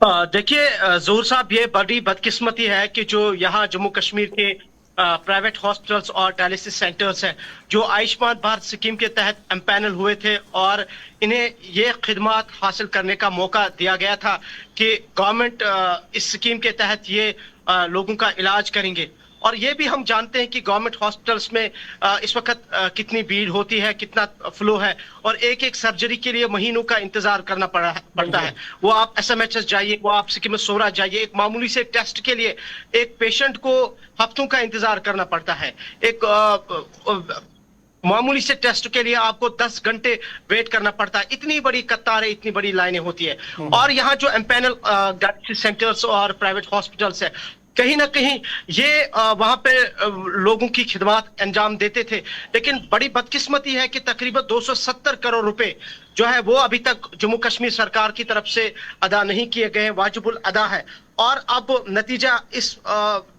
देखिए ज़हूर साहब, ये बड़ी बदकिस्मती है कि जो यहाँ जम्मू कश्मीर के प्राइवेट हॉस्पिटल्स और डायलिसिस सेंटर्स हैं जो आयुष्मान भारत स्कीम के तहत एम्पैनल हुए थे और इन्हें ये खिदमात हासिल करने का मौका दिया गया था कि गवर्नमेंट इस स्कीम के तहत ये लोगों का इलाज करेंगे। और ये भी हम जानते हैं कि गवर्नमेंट हॉस्पिटल्स में इस वक्त कितनी भीड़ होती है, कितना फ्लो है और एक एक सर्जरी के लिए महीनों का इंतजार करना पड़ता है। वो आप SMHS जाइए, वो आप सिक्किम सोरा जाइए, एक मामूली से टेस्ट के लिए एक पेशेंट को हफ्तों का इंतजार करना पड़ता है। एक मामूली से टेस्ट के लिए आपको 10 घंटे वेट करना पड़ता है। इतनी बड़ी कतारें, इतनी बड़ी लाइनें होती है। और यहाँ जो एम्पैनल डायलिसिस सेंटर्स और प्राइवेट हॉस्पिटल्स है, कहीं ना कहीं ये वहां पे लोगों की खिदमत अंजाम देते थे, लेकिन बड़ी बदकिस्मती है कि तकरीबन 270 करोड़ रुपए जो है वो अभी तक जम्मू कश्मीर सरकार की तरफ से अदा नहीं किए गए, वाजिबुल अदा है। और अब नतीजा इस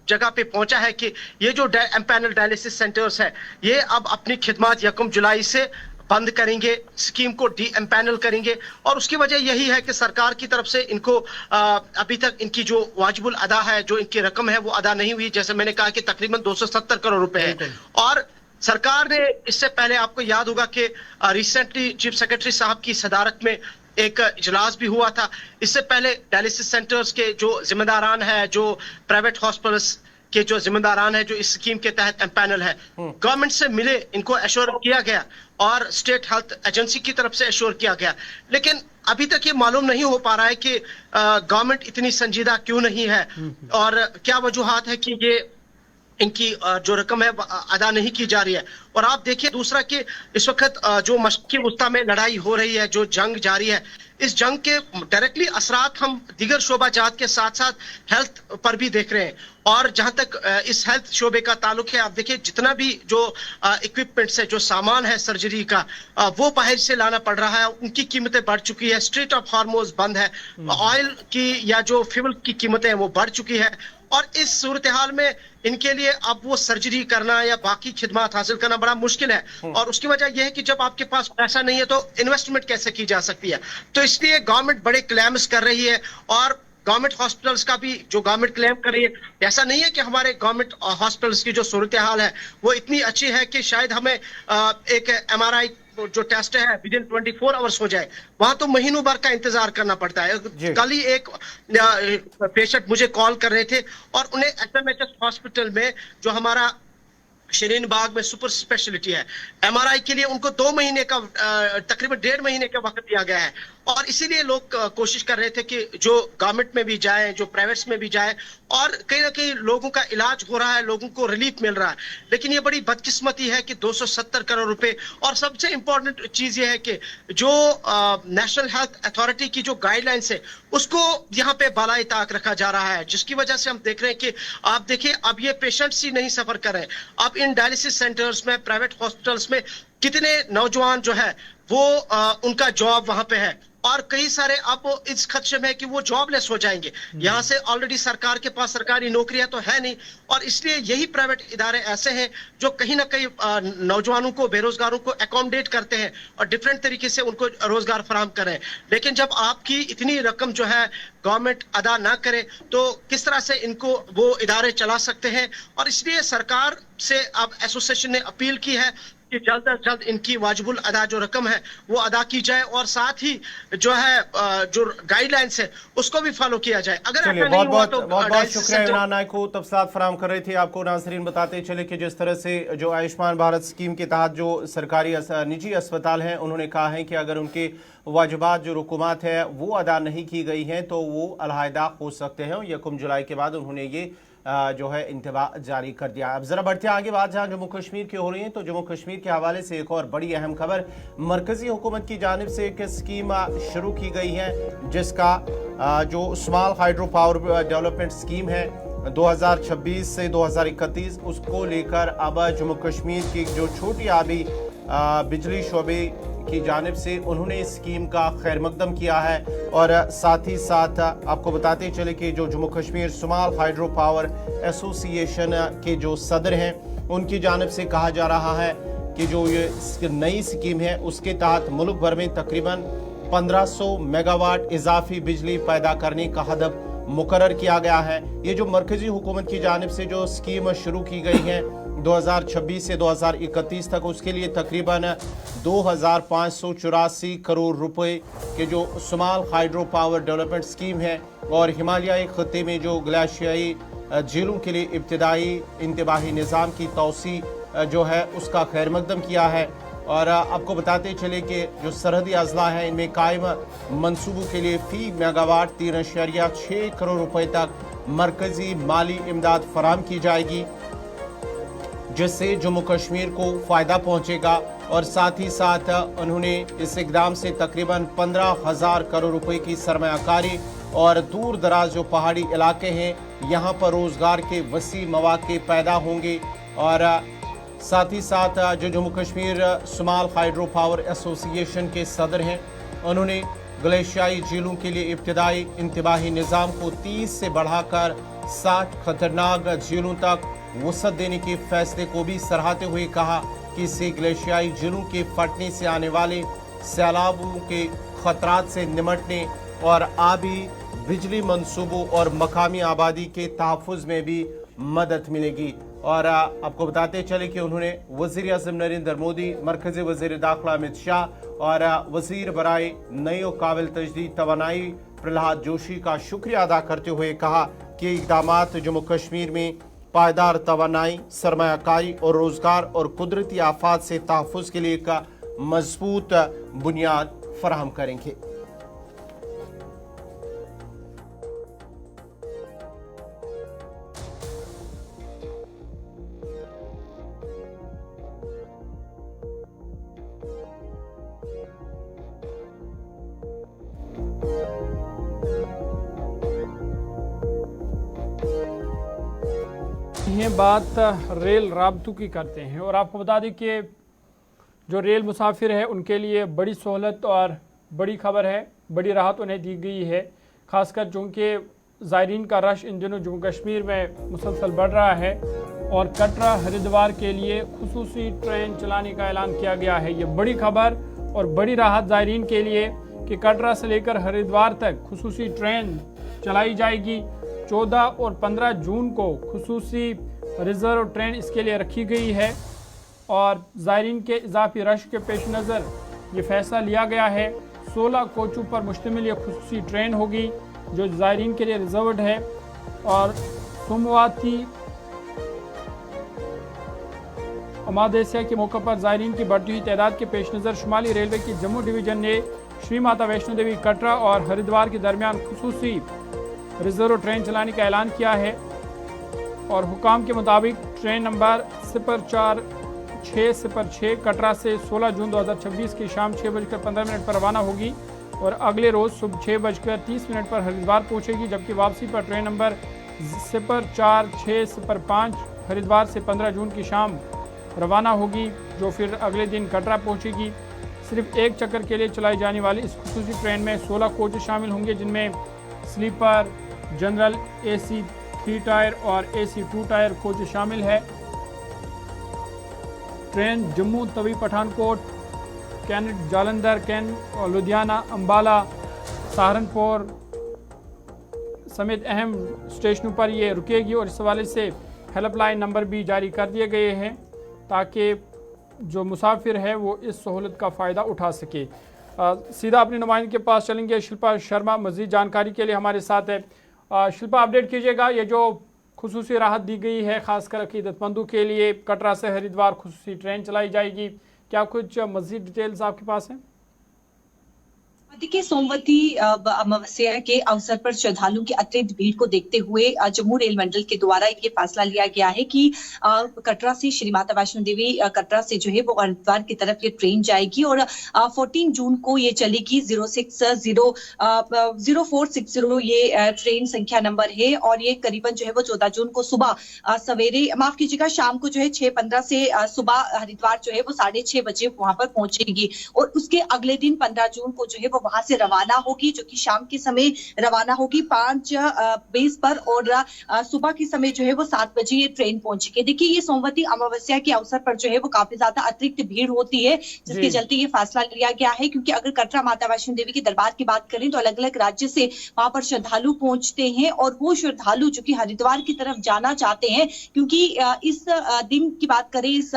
जगह पे पहुंचा है कि ये जो एम्पैनल डायलिसिस सेंटर्स है ये अब अपनी खिदमत 1 जुलाई से बंद करेंगे, स्कीम को डी एम्पैनल करेंगे। और उसकी वजह यही है कि सरकार की तरफ से इनको अभी तक इनकी जो वाजिबुल अदा है, जो इनकी रकम है वो अदा नहीं हुई। जैसे मैंने कहा कि तकरीबन 270 करोड़ रुपए है। और सरकार ने इससे पहले, आपको याद होगा कि रिसेंटली चीफ सेक्रेटरी साहब की सदारत में एक इजलास भी हुआ था। इससे पहले डायलिसिस सेंटर्स के जो जिम्मेदारान है, जो प्राइवेट हॉस्पिटल्स के जो जिम्मेदारान है जो इस स्कीम के तहत एम्पैनल है, गवर्नमेंट से मिले, इनको एश्योर किया गया और स्टेट हेल्थ एजेंसी की तरफ से एश्योर किया गया। लेकिन अभी तक ये मालूम नहीं हो पा रहा है कि गवर्नमेंट इतनी संजीदा क्यों नहीं है और क्या वजूहात है कि ये इनकी जो रकम है अदा नहीं की जा रही है। और आप देखिए दूसरा कि इस वक्त जो मशरक़ी वस्ता में लड़ाई हो रही है, जो जंग जारी है, इस जंग के डायरेक्टली असरात हम दीगर शोबाजात के साथ साथ हेल्थ पर भी देख रहे हैं। और जहां तक इस हेल्थ शोबे का ताल्लुक है, आप देखिए जितना भी जो इक्विपमेंट्स है, जो सामान है सर्जरी का, वो बाहर से लाना पड़ रहा है, उनकी कीमतें बढ़ चुकी है। स्ट्रेट ऑफ हार्मोज बंद है, ऑयल की या जो फ्यूल की कीमतें हैं वो बढ़ चुकी है। और इस सूरत हाल में इनके लिए अब वो सर्जरी करना या बाकी खिदमात हासिल करना बड़ा मुश्किल है। और उसकी वजह यह है कि जब आपके पास पैसा नहीं है तो इन्वेस्टमेंट कैसे की जा सकती है। तो इसलिए गवर्नमेंट बड़े क्लेम्स कर रही है। और गवर्नमेंट हॉस्पिटल्स का भी जो गवर्नमेंट क्लेम कर रही है, ऐसा नहीं है कि हमारे गवर्नमेंट हॉस्पिटल्स की जो सूरत हाल है वो इतनी अच्छी है कि शायद हमें एक MRI जो टेस्ट है विद इन 24 आवर्स हो जाए। वहां तो महीनों भर का इंतजार करना पड़ता है। कल ही एक पेशेंट मुझे कॉल कर रहे थे और उन्हें SMHS हॉस्पिटल में जो हमारा शरीन बाग में सुपर स्पेशलिटी है, MRI के लिए उनको 2 महीने का तकरीबन 1.5 महीने का वक्त दिया गया है। और इसीलिए लोग कोशिश कर रहे थे कि जो गवर्नमेंट में भी जाए, जो प्राइवेट्स में भी जाए, और कहीं ना कहीं लोगों का इलाज हो रहा है, लोगों को रिलीफ मिल रहा है। लेकिन ये बड़ी बदकिस्मती है कि 270 करोड़ रुपए, और सबसे इंपॉर्टेंट चीज ये है कि जो नेशनल हेल्थ अथॉरिटी की जो गाइडलाइंस है उसको यहाँ पे बालाए ताक रखा जा रहा है, जिसकी वजह से हम देख रहे हैं कि आप देखिए अब ये पेशेंट्स ही नहीं सफर कर रहे। अब इन डायलिसिस सेंटर्स में, प्राइवेट हॉस्पिटल्स में कितने नौजवान जो है वो उनका जॉब वहां पे है, और कई सारे अब इस खदशे में है कि वो जॉबलेस हो जाएंगे। यहाँ से ऑलरेडी सरकार के पास सरकारी नौकरियां तो है नहीं, और इसलिए यही प्राइवेट इदारे ऐसे हैं जो कहीं ना कहीं नौजवानों को, बेरोजगारों को अकोमोडेट करते हैं और डिफरेंट तरीके से उनको रोजगार फराहम करें। लेकिन जब आपकी इतनी रकम जो है गवर्नमेंट अदा ना करे तो किस तरह से इनको वो इदारे चला सकते हैं। और इसलिए सरकार से अब एसोसिएशन ने अपील की है कि जल्द अज जल्द इनकी वाजिबुल अदा जो रकम है वो अदा की जाए, और साथ ही जो है जो गाइडलाइंस है उसको भी फॉलो किया जाए। अगर ऐसा नहीं हुआ तो बहुत शुक्रिया इमरान नायक को तफसीलात फराहम कर रहे थे। आपको नाज़रीन बताते चले कि जिस तरह से जो आयुष्मान भारत स्कीम के तहत जो सरकारी निजी अस्पताल हैं, उन्होंने कहा है कि अगर उनके वाजिबात जो रुकुमात है वो अदा नहीं की गई हैं तो वो अलहदा हो सकते हैं। 1 जुलाई के बाद उन्होंने ये जो है इंतबाह जारी कर दिया। अब जरा बढ़ते हैं आगे बात जहाँ जम्मू कश्मीर की हो रही है, तो जम्मू कश्मीर के हवाले से एक और बड़ी अहम खबर, मरकजी हुकूमत की जानिब से एक स्कीम शुरू की गई है जिसका जो small hydro power development scheme है 2026 से 2031, उसको लेकर अब जम्मू कश्मीर की जो छोटी आबी बिजली शोबे की जानिब से उन्होंने इस स्कीम का खैर मकदम किया है। और साथ ही साथ आपको बताते चले कि जो Jammu Kashmir small hydro power association के जो सदर हैं उनकी जानिब से कहा जा रहा है कि जो ये नई स्कीम है उसके तहत मुल्क भर में तकरीबन 1500 मेगावाट इजाफी बिजली पैदा करने का हदफ मुकर्रर किया गया है। ये जो मरकजी हुकूमत की जानिब से जो स्कीम शुरू की गई है 2026 से 2031 तक, उसके लिए तकरीबन 2584 करोड़ रुपए के जो small hydro power development scheme है और हिमालयाई खत्ते में जो ग्लेशियाई झीलों के लिए इब्तदाई इंतबाही निज़ाम की तौसी जो है उसका खैर मकदम किया है। और आपको बताते चले कि जो सरहदी अजला है इनमें कायम मनसूबों के लिए फ़ी मेगावाट 3.6 करोड़ रुपए तक मरकजी माली इमदाद फराहम की जाएगी, जिससे जम्मू कश्मीर को फ़ायदा पहुंचेगा। और साथ ही साथ उन्होंने इस इकदाम से तकरीबन 15,000 करोड़ रुपए की सरमायाकारी और दूर दराज जो पहाड़ी इलाके हैं यहाँ पर रोज़गार के वसी मौके पैदा होंगे। और साथ ही साथ जो Jammu Kashmir small hydro power association के सदर हैं उन्होंने ग्लेशियाई झीलों के लिए इब्तदाई इंतबाही निज़ाम को 30 से बढ़ाकर 60 खतरनाक झीलों तक वसअत देने के फैसले को भी सराहते हुए कहा कि इससे ग्लेशियाई झीलों के फटने से आने वाले सैलाबों के खतरात से निमटने और आबी बिजली मंसूबों और मकामी आबादी के तहफ़्फ़ुज़ में भी मदद मिलेगी। और आपको बताते चले कि उन्होंने वज़ीर आज़म नरेंद्र मोदी, मरकज़ी वज़ीर दाखिला अमित शाह और वज़ीर बराए नई और काबिल तजदीद तवानाई प्रहलाद जोशी का शुक्रिया अदा करते हुए कहा कि इक़दामात जम्मू कश्मीर में पायदार तवानाई, सरमायाकारी और रोज़गार और कुदरती आफात से तहफ़्फ़ुज़ के लिए एक मजबूत बुनियाद फराहम करेंगे। ये बात रेल राबतों की करते हैं और आपको बता दें कि जो रेल मुसाफिर है उनके लिए बड़ी सहूलत और बड़ी खबर है, बड़ी राहत उन्हें दी गई है। खासकर चूँकि ज़ायरीन का रश इन दिनों जम्मू कश्मीर में मुसलसल बढ़ रहा है और कटरा हरिद्वार के लिए खुसूसी ट्रेन चलाने का ऐलान किया गया है। ये बड़ी खबर और बड़ी राहत ज़ायरीन के लिए कि कटरा से लेकर हरिद्वार तक खुसूसी ट्रेन चलाई जाएगी। 14 और 15 जून को खुसूसी रिजर्व ट्रेन इसके लिए रखी गई है और ज़ायरीन के इजाफी रश के पेश नज़र ये फैसला लिया गया है। 16 कोचों पर मुश्तमिल ये खुसूसी ट्रेन होगी जो ज़ायरीन के लिए रिजर्व्ड है और सोमवाती अमावस्या के मौके पर ज़ायरीन की बढ़ती हुई तादाद के पेश नज़र शुमाली रेलवे की जम्मू डिवीज़न ने श्री माता वैष्णो देवी कटरा और हरिद्वार के दरमियान खुसूसी रिजर्व ट्रेन चलाने का ऐलान किया है और हुकाम के मुताबिक ट्रेन नंबर 04606 कटरा से 16 जून 2026 की शाम 6:15 पर रवाना होगी और अगले रोज़ सुबह 6:30 पर हरिद्वार पहुंचेगी, जबकि वापसी पर ट्रेन नंबर 04605 हरिद्वार से 15 जून की शाम रवाना होगी जो फिर अगले दिन कटरा पहुंचेगी। सिर्फ एक चक्कर के लिए चलाई जाने वाली इस खुसूसी ट्रेन में 16 कोच शामिल होंगे जिनमें स्लीपर, जनरल, AC 3 टायर और AC 2 टायर कोच शामिल है। ट्रेन जम्मू तवी पठानकोट, कैनेट, जालंधर, कैन और लुधियाना, अंबाला, सहारनपुर समेत अहम स्टेशनों पर ये रुकेगी और इस हवाले से हेल्पलाइन नंबर भी जारी कर दिए गए हैं ताकि जो मुसाफिर है वो इस सहूलत का फ़ायदा उठा सके। सीधा अपने नुमाइंदे के पास चलेंगे। शिल्पा शर्मा मज़ीद जानकारी के लिए हमारे साथ है। शिल्पा, अपडेट कीजिएगा, ये जो खुसूसी राहत दी गई है खासकर अकीदतमंदों के लिए, कटरा से हरिद्वार खुसूसी ट्रेन चलाई जाएगी, क्या कुछ मज़ीद डिटेल्स आपके पास हैं? देखिए, सोमवती अमावस्या के अवसर पर श्रद्धालुओं की अत्यधिक भीड़ को देखते हुए जम्मू रेल मंडल के द्वारा ये फैसला लिया गया है कि कटरा से श्री माता वैष्णो देवी कटरा से जो है वो हरिद्वार की तरफ ये ट्रेन जाएगी और 14 जून को ये चलेगी। 0460 ये ट्रेन संख्या नंबर है और ये करीबन जो है वो 14 जून को सुबह सवेरे, माफ कीजिएगा, शाम को जो है 6:15 से सुबह हरिद्वार जो है वो 6:30 बजे वहां पर पहुंचेगी और उसके अगले दिन 15 जून को जो है वो वहां से रवाना होगी, जो कि शाम के समय रवाना होगी 5:20 पर और सुबह के समय जो है वो 7 बजे ये ट्रेन पहुंचेगी। देखिए, ये सोमवती अमावस्या के अवसर पर जो है वो काफी ज्यादा अतिरिक्त भीड़ होती है जिसके चलते ये फैसला लिया गया है, क्योंकि अगर कटरा माता वैष्णो देवी के दरबार की बात करें तो अलग अलग राज्य से वहां पर श्रद्धालु पहुंचते हैं और वो श्रद्धालु जो कि हरिद्वार की तरफ जाना चाहते हैं, क्योंकि इस दिन की बात करें, इस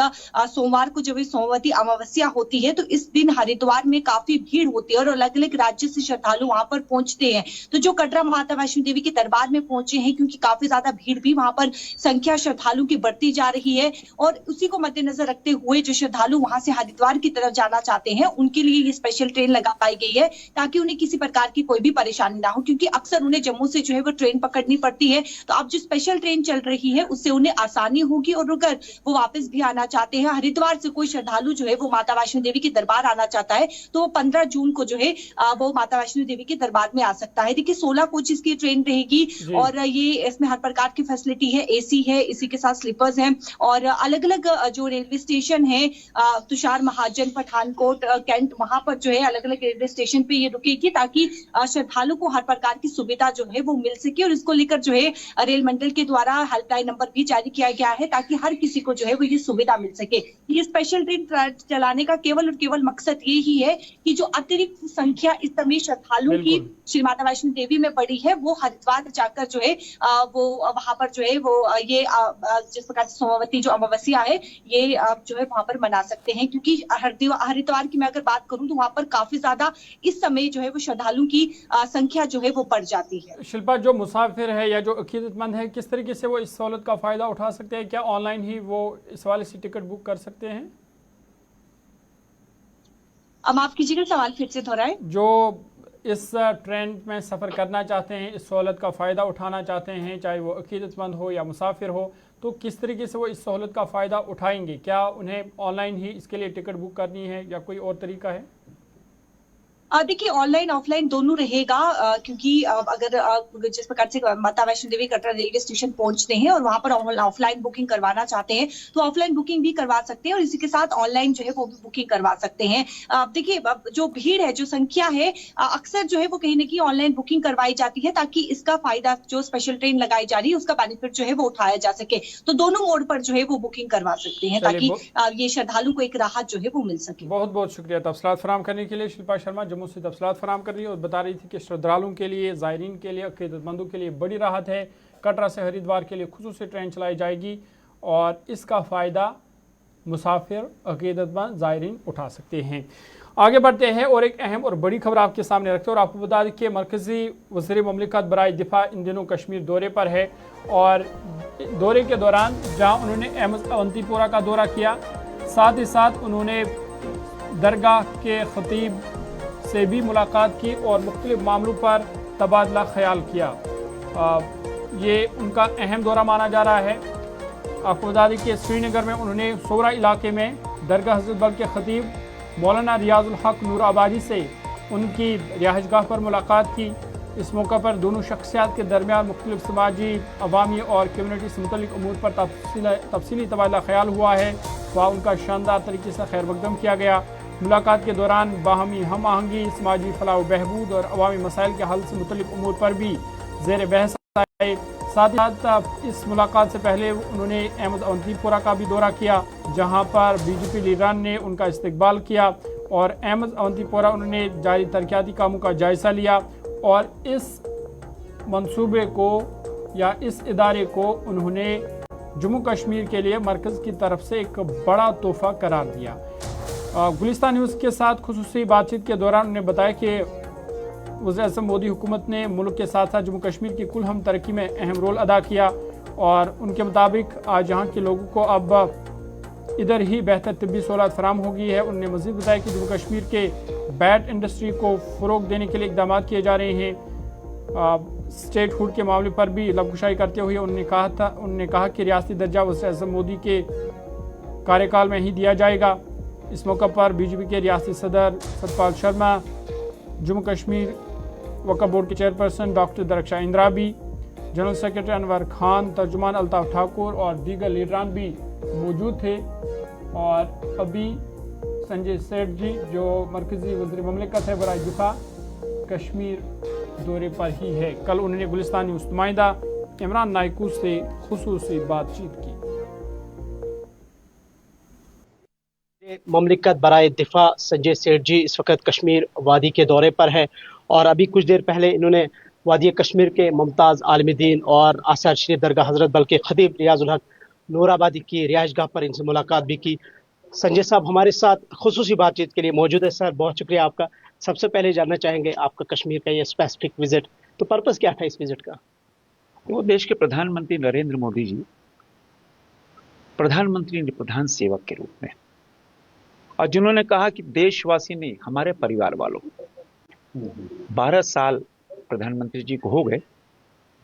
सोमवार को जब सोमवती अमावस्या होती है तो इस दिन हरिद्वार में काफी भीड़ होती है और अलग अलग राज्य से श्रद्धालु वहां पर पहुंचते हैं। तो जो कटरा माता वैष्णो देवी के दरबार में पहुंचे हैं, क्योंकि काफी ज्यादा भीड़ भी वहां पर संख्या श्रद्धालु की बढ़ती जा रही है और उसी को मद्देनजर रखते हुए जो श्रद्धालु वहां से हरिद्वार की तरफ जाना चाहते हैं उनके लिए ये स्पेशल ट्रेन लगा पाई गई है ताकि उन्हें किसी प्रकार की कोई भी परेशानी ना हो, क्योंकि अक्सर उन्हें जम्मू से जो है वो ट्रेन पकड़नी पड़ती है। तो अब जो स्पेशल ट्रेन चल रही है उससे उन्हें आसानी होगी और अगर वो वापस भी आना चाहते हैं, हरिद्वार से कोई श्रद्धालु जो है वो माता वैष्णो देवी के दरबार आना चाहता है तो वो 15 जून को जो है वो माता वैष्णो देवी के दरबार में आ सकता है। देखिए, 16 कोचेस की ट्रेन रहेगी और ये इसमें हर प्रकार की फैसिलिटी है, AC है, इसी के साथ स्लीपर्स हैं और अलग अलग जो रेलवे स्टेशन है, तुषार महाजन, पठानकोट, कैंट, वहां पर जो है अलग अलग रेलवे स्टेशन पे ये रुकेगी ताकि श्रद्धालु को हर प्रकार की सुविधा जो है वो मिल सके और इसको लेकर जो है रेल मंडल के द्वारा हेल्पलाइन नंबर भी जारी किया गया है ताकि हर किसी को जो है वो ये सुविधा मिल सके। ये स्पेशल ट्रेन चलाने का केवल और केवल मकसद ये ही है कि जो अतिरिक्त संख्या इस समय श्रद्धालुओं की श्री माता वैष्णो देवी में बढ़ी है वो हरिद्वार जाकर जो है वो वहां पर जो है वो ये जिस प्रकार से सोमवती जो अमावस्या है ये जो है वहां पर मना सकते हैं, क्योंकि हरिद्वार की मैं अगर बात करूं तो वहां पर काफी ज्यादा इस समय जो है वो श्रद्धालुओं की संख्या जो है वो बढ़ जाती है। शिल्पा, जो मुसाफिर है या जो अकीदतमंद है किस तरीके से वो इस सहूलत का फायदा उठा सकते हैं? क्या ऑनलाइन ही वो इस वाले से टिकट बुक कर सकते हैं? माफ कीजिएगा, सवाल फिर से दोहराएं। जो इस ट्रेन में सफ़र करना चाहते हैं, इस सहूलत का फ़ायदा उठाना चाहते हैं, चाहे वो अकीदतमंद हो या मुसाफिर हो, तो किस तरीके से वो इस सहूलत का फ़ायदा उठाएंगे? क्या उन्हें ऑनलाइन ही इसके लिए टिकट बुक करनी है या कोई और तरीका है? देखिए ऑनलाइन ऑफलाइन दोनों रहेगा, क्योंकि अगर जिस प्रकार से माता वैष्णो देवी कटरा रेलवे स्टेशन पहुंचते हैं और वहां पर ऑफलाइन बुकिंग करवाना चाहते हैं तो ऑफलाइन बुकिंग भी करवा सकते हैं और इसी के साथ ऑनलाइन जो है वो भी बुकिंग करवा सकते हैं। देखिए जो भीड़ है, जो संख्या है, अक्सर जो है वो कहीं ना कहीं ऑनलाइन बुकिंग करवाई जाती है ताकि इसका फायदा, जो स्पेशल ट्रेन लगाई जा रही है उसका बेनिफिट जो है वो उठाया जा सके। तो दोनों मोड पर जो है वो बुकिंग करवा सकते हैं ताकि ये श्रद्धालु को एक राहत जो है वो मिल सके। बहुत बहुत शुक्रिया तफसीलात फराहम करने के लिए। शिल्पा शर्मा जम्मू से तफसीलात फराहम कर रही है और बता रही थी कि श्रद्धालुओं के लिए, ज़ायरीन के लिए, अक़ीदतमंदों के लिए बड़ी राहत है। कटरा से हरिद्वार के लिए खुसूसी ट्रेन चलाई जाएगी और इसका फ़ायदा मुसाफिर, अक़ीदतमंद, ज़ायरीन उठा सकते हैं। आगे बढ़ते हैं और एक अहम और बड़ी खबर आपके सामने रखते हैं और आपको बता दें कि मरकज़ी वज़ीर ममलिकत बराए दिफा इन दिनों कश्मीर दौरे पर है और दौरे के दौरान जहाँ उन्होंने अवंतीपोरा का दौरा किया, साथ ही साथ उन्होंने दरगाह के खतीब से भी मुलाकात की और मुख्तलिफ मामलों पर तबादला ख्याल किया। ये उनका अहम दौरा माना जा रहा है। आपको बता दें कि श्रीनगर में उन्होंने सोरा इलाके में दरगाह हज़रत बल के खतीब मौलाना रियाजुल हक नूराबादी से उनकी रिहाइशगाह पर मुलाकात की। इस मौका पर दोनों शख्सियात के दरमियान मुख्तलिफ समाजी, अवामी और कम्यूनिटी से मुतल्लिक़ उमूर पर तफसीली तबादला ख्याल हुआ है। वहाँ उनका शानदार तरीके से खैर मकदम किया गया। मुलाकात के दौरान बाहमी हम आहंगी, समाजी फलाह बहबूद और अवामी मसाइल के हल से मुतल्लिक़ उमूर पर भी ज़ेर बहस आए। साथ ही साथ इस मुलाकात से पहले उन्होंने अहमद अवंतीपोरा का भी दौरा किया, जहां पर बीजेपी लीडरान ने उनका इस्तकबाल किया और अहमद अवंतीपोरा उन्होंने जारी तरक्याती कामों का जायज़ा लिया और इस मंसूबे को या इस इदारे को उन्होंने जम्मू कश्मीर के लिए मरकज़ की तरफ से एक बड़ा तोहफ़ा करार दिया। गुलिस्तान न्यूज़ के साथ खुसूसी बातचीत के दौरान उन्होंने बताया कि वज़ीर-ए-आज़म मोदी हुकूमत ने मुल्क के साथ साथ जम्मू कश्मीर की कुल हम तरक्की में अहम रोल अदा किया और उनके मुताबिक आज यहाँ के लोगों को अब इधर ही बेहतर तिब्बी सहूलत फराम हो गई है। उन्होंने मज़ीद बताया कि जम्मू कश्मीर के बैट इंडस्ट्री को फ़रोग देने के लिए इक़दाम किए जा रहे हैं। स्टेट हुड के मामले पर भी लबकुशाई करते हुए उन्होंने कहा कि रियासती दर्जा वज़ीर-ए-आज़म मोदी के कार्यकाल में ही दिया जाएगा। इस मौका पर बीजेपी के रियासती सदर सतपाल शर्मा, जम्मू कश्मीर वक्फ बोर्ड के चेयरपर्सन डॉक्टर दरक्षा इंदिरा भी, जनरल सेक्रेटरी अनवर खान, तर्जुमान अल्ताफ ठाकुर और दीगर लीडरान भी मौजूद थे। और अभी संजय सेठ जी जो मरकज़ी वज़ीर ममलिकत है बराए दिफा कश्मीर दौरे पर ही है। कल उन्होंने गुलिस्तान न्यूज़ नुमाइंदा इमरान नाइकू से खुसूसी बातचीत की। ममलिकत बराए दिफा संजय सेठ जी इस वक्त कश्मीर वादी के दौरे पर है और अभी कुछ देर पहले इन्होंने वादी कश्मीर के मुमताज़ आलिम-ए-दीन और आसार शरीफ दरगाह हज़रत बल के खतीब रियाजुल हक नूराबादी की रिहाइशगाह पर इनसे मुलाकात भी की। संजय साहब हमारे साथ खुसूसी बातचीत के लिए मौजूद है। सर बहुत शुक्रिया आपका। सबसे पहले जानना चाहेंगे आपका कश्मीर का ये स्पेसिफिक विजिट, तो पर्पज़ क्या था इस विजिट का? वो देश के प्रधानमंत्री नरेंद्र मोदी जी प्रधानमंत्री प्रधान सेवक के रूप में, और जिन्होंने कहा कि देशवासी नहीं हमारे परिवार वालों, 12 साल प्रधानमंत्री जी को हो गए।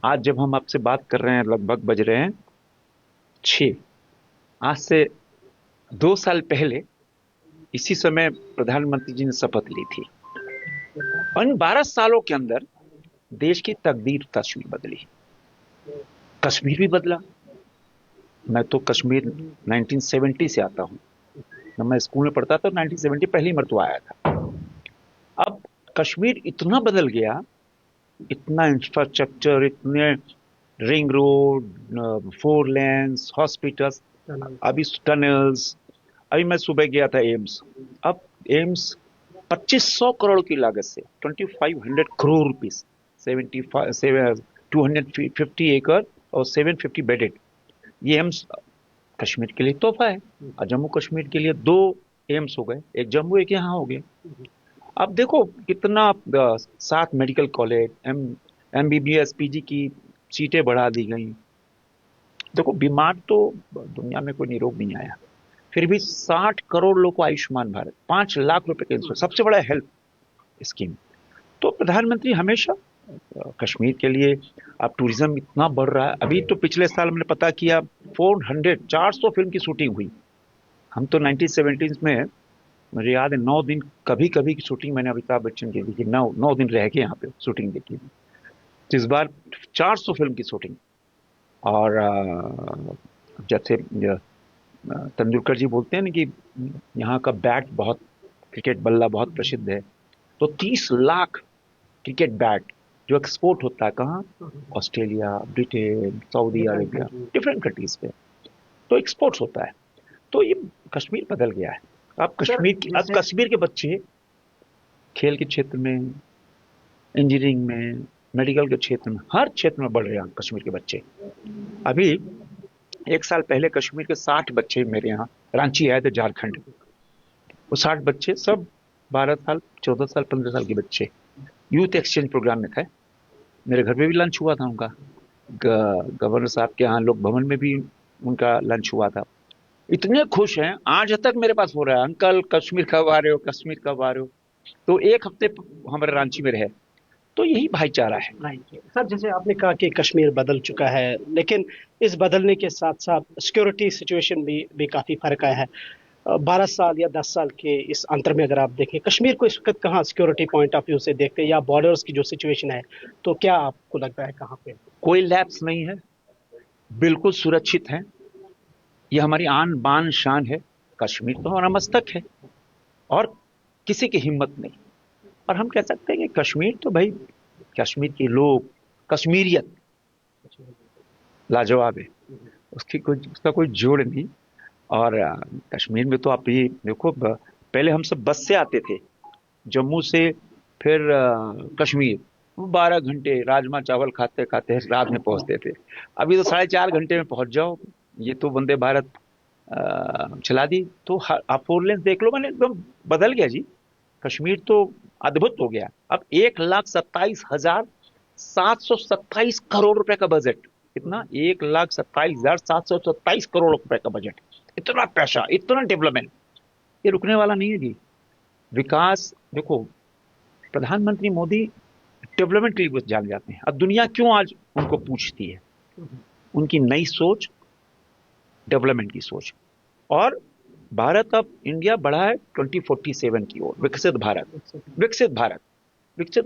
आज जब हम आपसे बात कर रहे हैं लगभग बज रहे हैं 6। आज से 2 साल पहले इसी समय प्रधानमंत्री जी ने शपथ ली थी और इन 12 सालों के अंदर देश की तकदीर तस्वीर में बदली, कश्मीर भी बदला। मैं तो कश्मीर 1970 से आता हूं, जब मैं स्कूल में पढ़ता था 1970 पहली मरतबा आया था। अब कश्मीर इतना बदल गया, इतना इंफ्रास्ट्रक्चर, इतने रिंग रोड, 4 लेन्स, हॉस्पिटल्स, अभी टनल्स। अभी मैं सुबह गया था एम्स। अब एम्स 2500 करोड़ की लागत से 2500 करोड़ रुपीस, 250 एकड़ और 750 बेडेड, ये एम्स कश्मीर के लिए तोहफा है। और जम्मू कश्मीर के लिए 2 एम्स हो गए, एक जम्मू एक यहाँ हो गए। अब देखो कितना 7 मेडिकल कॉलेज, MBBS PG की सीटें बढ़ा दी गई। देखो बीमार तो दुनिया में कोई निरोग नहीं आया, फिर भी 60 करोड़ लोग को आयुष्मान भारत, 5 लाख रुपए का इंश्योरेंस, सबसे बड़ा हेल्थ स्कीम। तो प्रधानमंत्री हमेशा कश्मीर के लिए, अब टूरिज्म इतना बढ़ रहा है। अभी तो पिछले साल हमने पता किया 400 फिल्म की शूटिंग हुई। हम तो 1970s में मुझे याद है 9 दिन कभी कभी की शूटिंग मैंने अमिताभ बच्चन की देखी, 9 दिन रह के यहाँ पे शूटिंग देखी। तो इस बार 400 फिल्म की शूटिंग। और जैसे तेंदुलकर जी बोलते हैं ना कि यहाँ का बैट बहुत, क्रिकेट बल्ला बहुत प्रसिद्ध है, तो 30 लाख क्रिकेट बैट जो एक्सपोर्ट होता है कहाँ, Australia, Britain, Saudi Arabia, different countries पे तो एक्सपोर्ट्स होता है। तो ये कश्मीर बदल गया है। अब कश्मीर के बच्चे खेल के क्षेत्र में, इंजीनियरिंग में, मेडिकल के क्षेत्र में, हर क्षेत्र में बढ़ रहे हैं कश्मीर के बच्चे। अभी 1 साल पहले कश्मीर के 60 बच्चे मेरे यहाँ रांची आए थे, झारखंड। वो 60 बच्चे सब 12 साल, 14 साल, 15 साल के बच्चे यूथ एक्सचेंज प्रोग्राम में थे। मेरे घर पे भी लंच हुआ था उनका, गवर्नर साहब के यहाँ लोक भवन में भी उनका लंच हुआ था। इतने खुश हैं, आज तक मेरे पास हो रहा है, अंकल कश्मीर कब आ रहे हो, कश्मीर कब आ रहे हो। तो 1 हफ्ते हमारे रांची में रहे। तो यही भाईचारा है। सर, जैसे आपने कहा कि कश्मीर बदल चुका है, लेकिन इस बदलने के साथ साथ सिक्योरिटी सिचुएशन भी काफी फर्क आया है। 12 साल या 10 साल के इस अंतर में अगर आप देखें, कश्मीर को इस वक्त कहाँ सिक्योरिटी पॉइंट ऑफ व्यू से देखते हैं, या बॉर्डर्स की जो सिचुएशन है, तो क्या आपको लगता है कहाँ पे? कोई लैप्स नहीं है, बिल्कुल सुरक्षित है। ये हमारी आन बान शान है। कश्मीर तो हमारा मस्तक है और किसी की हिम्मत नहीं। और हम कह सकते हैं कि कश्मीर तो भाई, कश्मीर के लोग, कश्मीरियत लाजवाब है, उसका कोई जोड़ नहीं। और कश्मीर में तो आप ये देखो, पहले हम सब बस से आते थे जम्मू से, फिर कश्मीर 12 घंटे राजमा चावल खाते खाते रात में पहुंचते थे। अभी तो 4.5 घंटे में पहुंच जाओ। ये तो वंदे भारत चला दी, तो आप 4 लेन देख लो, मैंने एकदम बदल गया जी। कश्मीर तो अद्भुत हो गया। अब 1,27,727 करोड़ रुपए का बजट, कितना, 1,27,727 करोड़ रुपए का बजट, इतना पैसा, इतना डेवलपमेंट, ये रुकने वाला नहीं है जी। विकास देखो, प्रधानमंत्री मोदी डेवलपमेंट के लिए जान जाते हैं। अब दुनिया क्यों आज उनको पूछती है? उनकी नई सोच, डेवलपमेंट की सोच। और भारत, अब इंडिया बढ़ा है 2047 की ओर, विकसित भारत। विकसित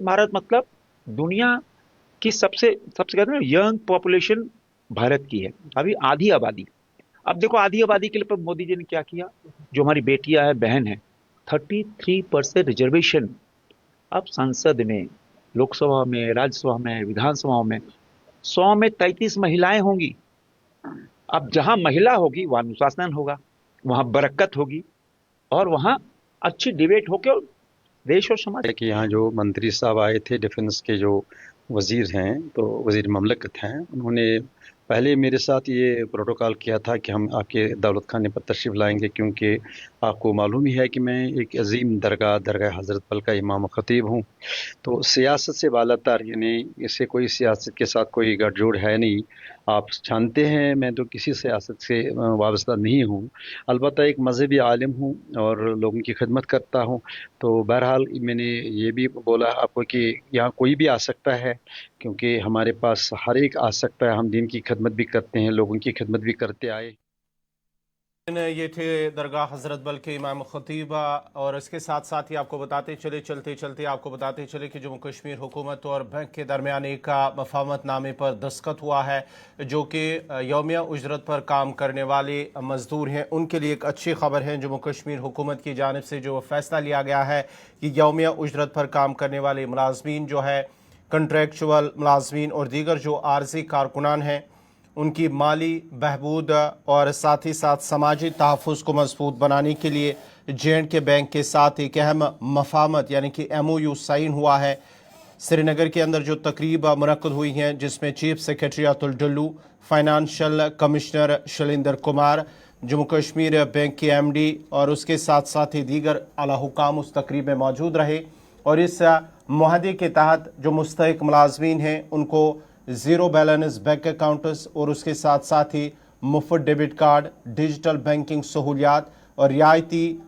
भारत मतलब दुनिया की सबसे कहते हैं ना, यंग पॉपुलेशन भारत की है। अभी आधी आबादी, अब देखो आधी आबादी के लिए मोदी जी ने क्या किया, जो हमारी बेटियां है, बहन है, 33% रिजर्वेशन। अब संसद में, लोकसभा में, राज्यसभा में, विधानसभा में 100 में 33 महिलाएं होंगी। अब जहां महिला होगी वहां अनुशासन होगा, वहां बरकत होगी, और वहां अच्छी डिबेट होकर देश और समाज। कि यहाँ जो मंत्री साहब आए थे, डिफेंस के जो वजीर हैं, तो वजीर ममलकत हैं, उन्होंने पहले मेरे साथ ये प्रोटोकॉल किया था कि हम आपके दौलत खाने पर तशरीफ़ लाएंगे, क्योंकि आपको मालूम ही है कि मैं एक अजीम दरगाह हज़रत बल का इमाम ख़तीब हूँ। तो सियासत से बालातर, यानी इससे कोई सियासत के साथ कोई गठजोड़ है नहीं। आप जानते हैं मैं तो किसी सियासत से वाबस्ता नहीं हूँ, अलबत्ता एक मजहबी आलिम हूँ और लोगों की खिदमत करता हूँ। तो बहरहाल मैंने ये भी बोला आपको कि यहाँ कोई भी आ सकता है, क्योंकि हमारे पास हर एक आ सकता है। हम दीन की खिदमत भी करते हैं, लोगों की खिदमत भी करते आए। ये थे दरगाह हज़रत बल के इमाम ख़तीब। और इसके साथ साथ ही आपको बताते चले, चलते आपको बताते चले कि जम्मू कश्मीर हुकूमत और बैंक के दरमियान एक मफाहमतनामे पर दस्तखत हुआ है, जो कि यौमिया उजरत पर काम करने वाले मजदूर हैं उनके लिए एक अच्छी खबर है। जम्मू कश्मीर हुकूमत की जानिब से जो फैसला लिया गया है कि यौमिया उजरत पर काम करने वाले मुलाजमीन जो है, कंट्रैक्चुअल मुलाजमीन और दीगर जो आर्जी कारकुनान हैं, उनकी माली बहबूद और साथ ही साथ समाजी तहफ़्फ़ुज़ को मजबूत बनाने के लिए J&K बैंक के साथ एक अहम मफाहमत यानी कि MOU साइन हुआ है। श्रीनगर के अंदर जो तकरीब मुनक़्क़द हुई हैं, जिसमें chief secretary Atul Dulloo, financial commissioner Shailendra Kumar, Jammu Kashmir bank के MD और उसके साथ साथ ही दीगर आला हुकाम उस तकरीब में मौजूद रहे। और इस मुआहदे के तहत जो मुस्तहिक मुलाजमीन हैं उनको ज़ीरो बैलेंस बैंक अकाउंट्स और उसके साथ साथ ही मुफ्त डेबिट कार्ड, डिजिटल बैंकिंग सहूलियात और रियायती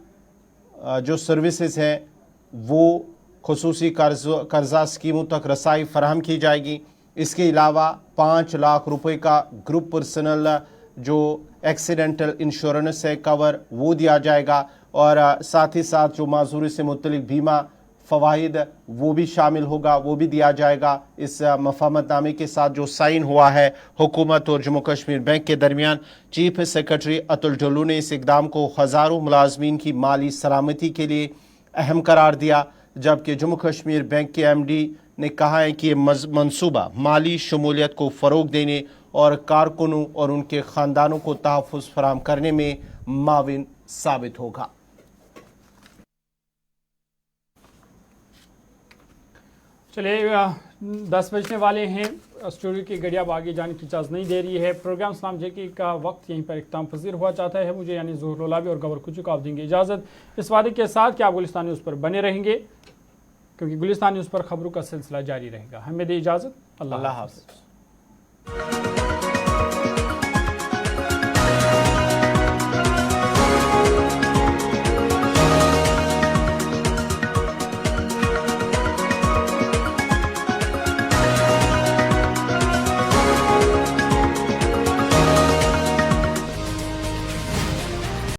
जो सर्विसेज हैं वो खुसूसी कर्जा स्कीमों तक रसाई फराहम की जाएगी। इसके अलावा 5 लाख रुपए का ग्रुप पर्सनल जो एक्सीडेंटल इंश्योरेंस है कवर वो दिया जाएगा। और साथ ही साथ जो माजूरी से मुतल्लिक बीमा फ़वाइद वो भी शामिल होगा, वो भी दिया जाएगा। इस मफाहमतनामे के साथ जो साइन हुआ है हुकूमत और जम्मू कश्मीर बैंक के दरमियान, चीफ सेक्रेटरी अतुल डुल्लू ने इस इकदाम को हज़ारों मुलाजमीन की माली सलामती के लिए अहम करार दिया, जबकि जम्मू कश्मीर बैंक के MD ने कहा है कि ये मंसूबा माली शमूलियत को फ़रोग देने और कारकुनों और उनके ख़ानदानों को तहफ़्फ़ुज़ फराहम करने में माविन साबित होगा। चलिए 10 बजने वाले हैं। स्टूडियो की घड़ी अब आगे जाने की इजाज़त नहीं दे रही है। प्रोग्राम सलाम जेके का वक्त यहीं पर इख्तिताम पजीर हुआ चाहता है। मुझे यानी ज़ोहर लोलाबी और गवर कुचू को आप देंगे इजाज़त, इस वादे के साथ कि आप गुलिस्तान न्यूज़ पर बने रहेंगे, क्योंकि गुलिस्तान न्यूज़ पर खबरों का सिलसिला जारी रहेगा। हमें दे इजाज़त। अल्लाह हाफ़िज़।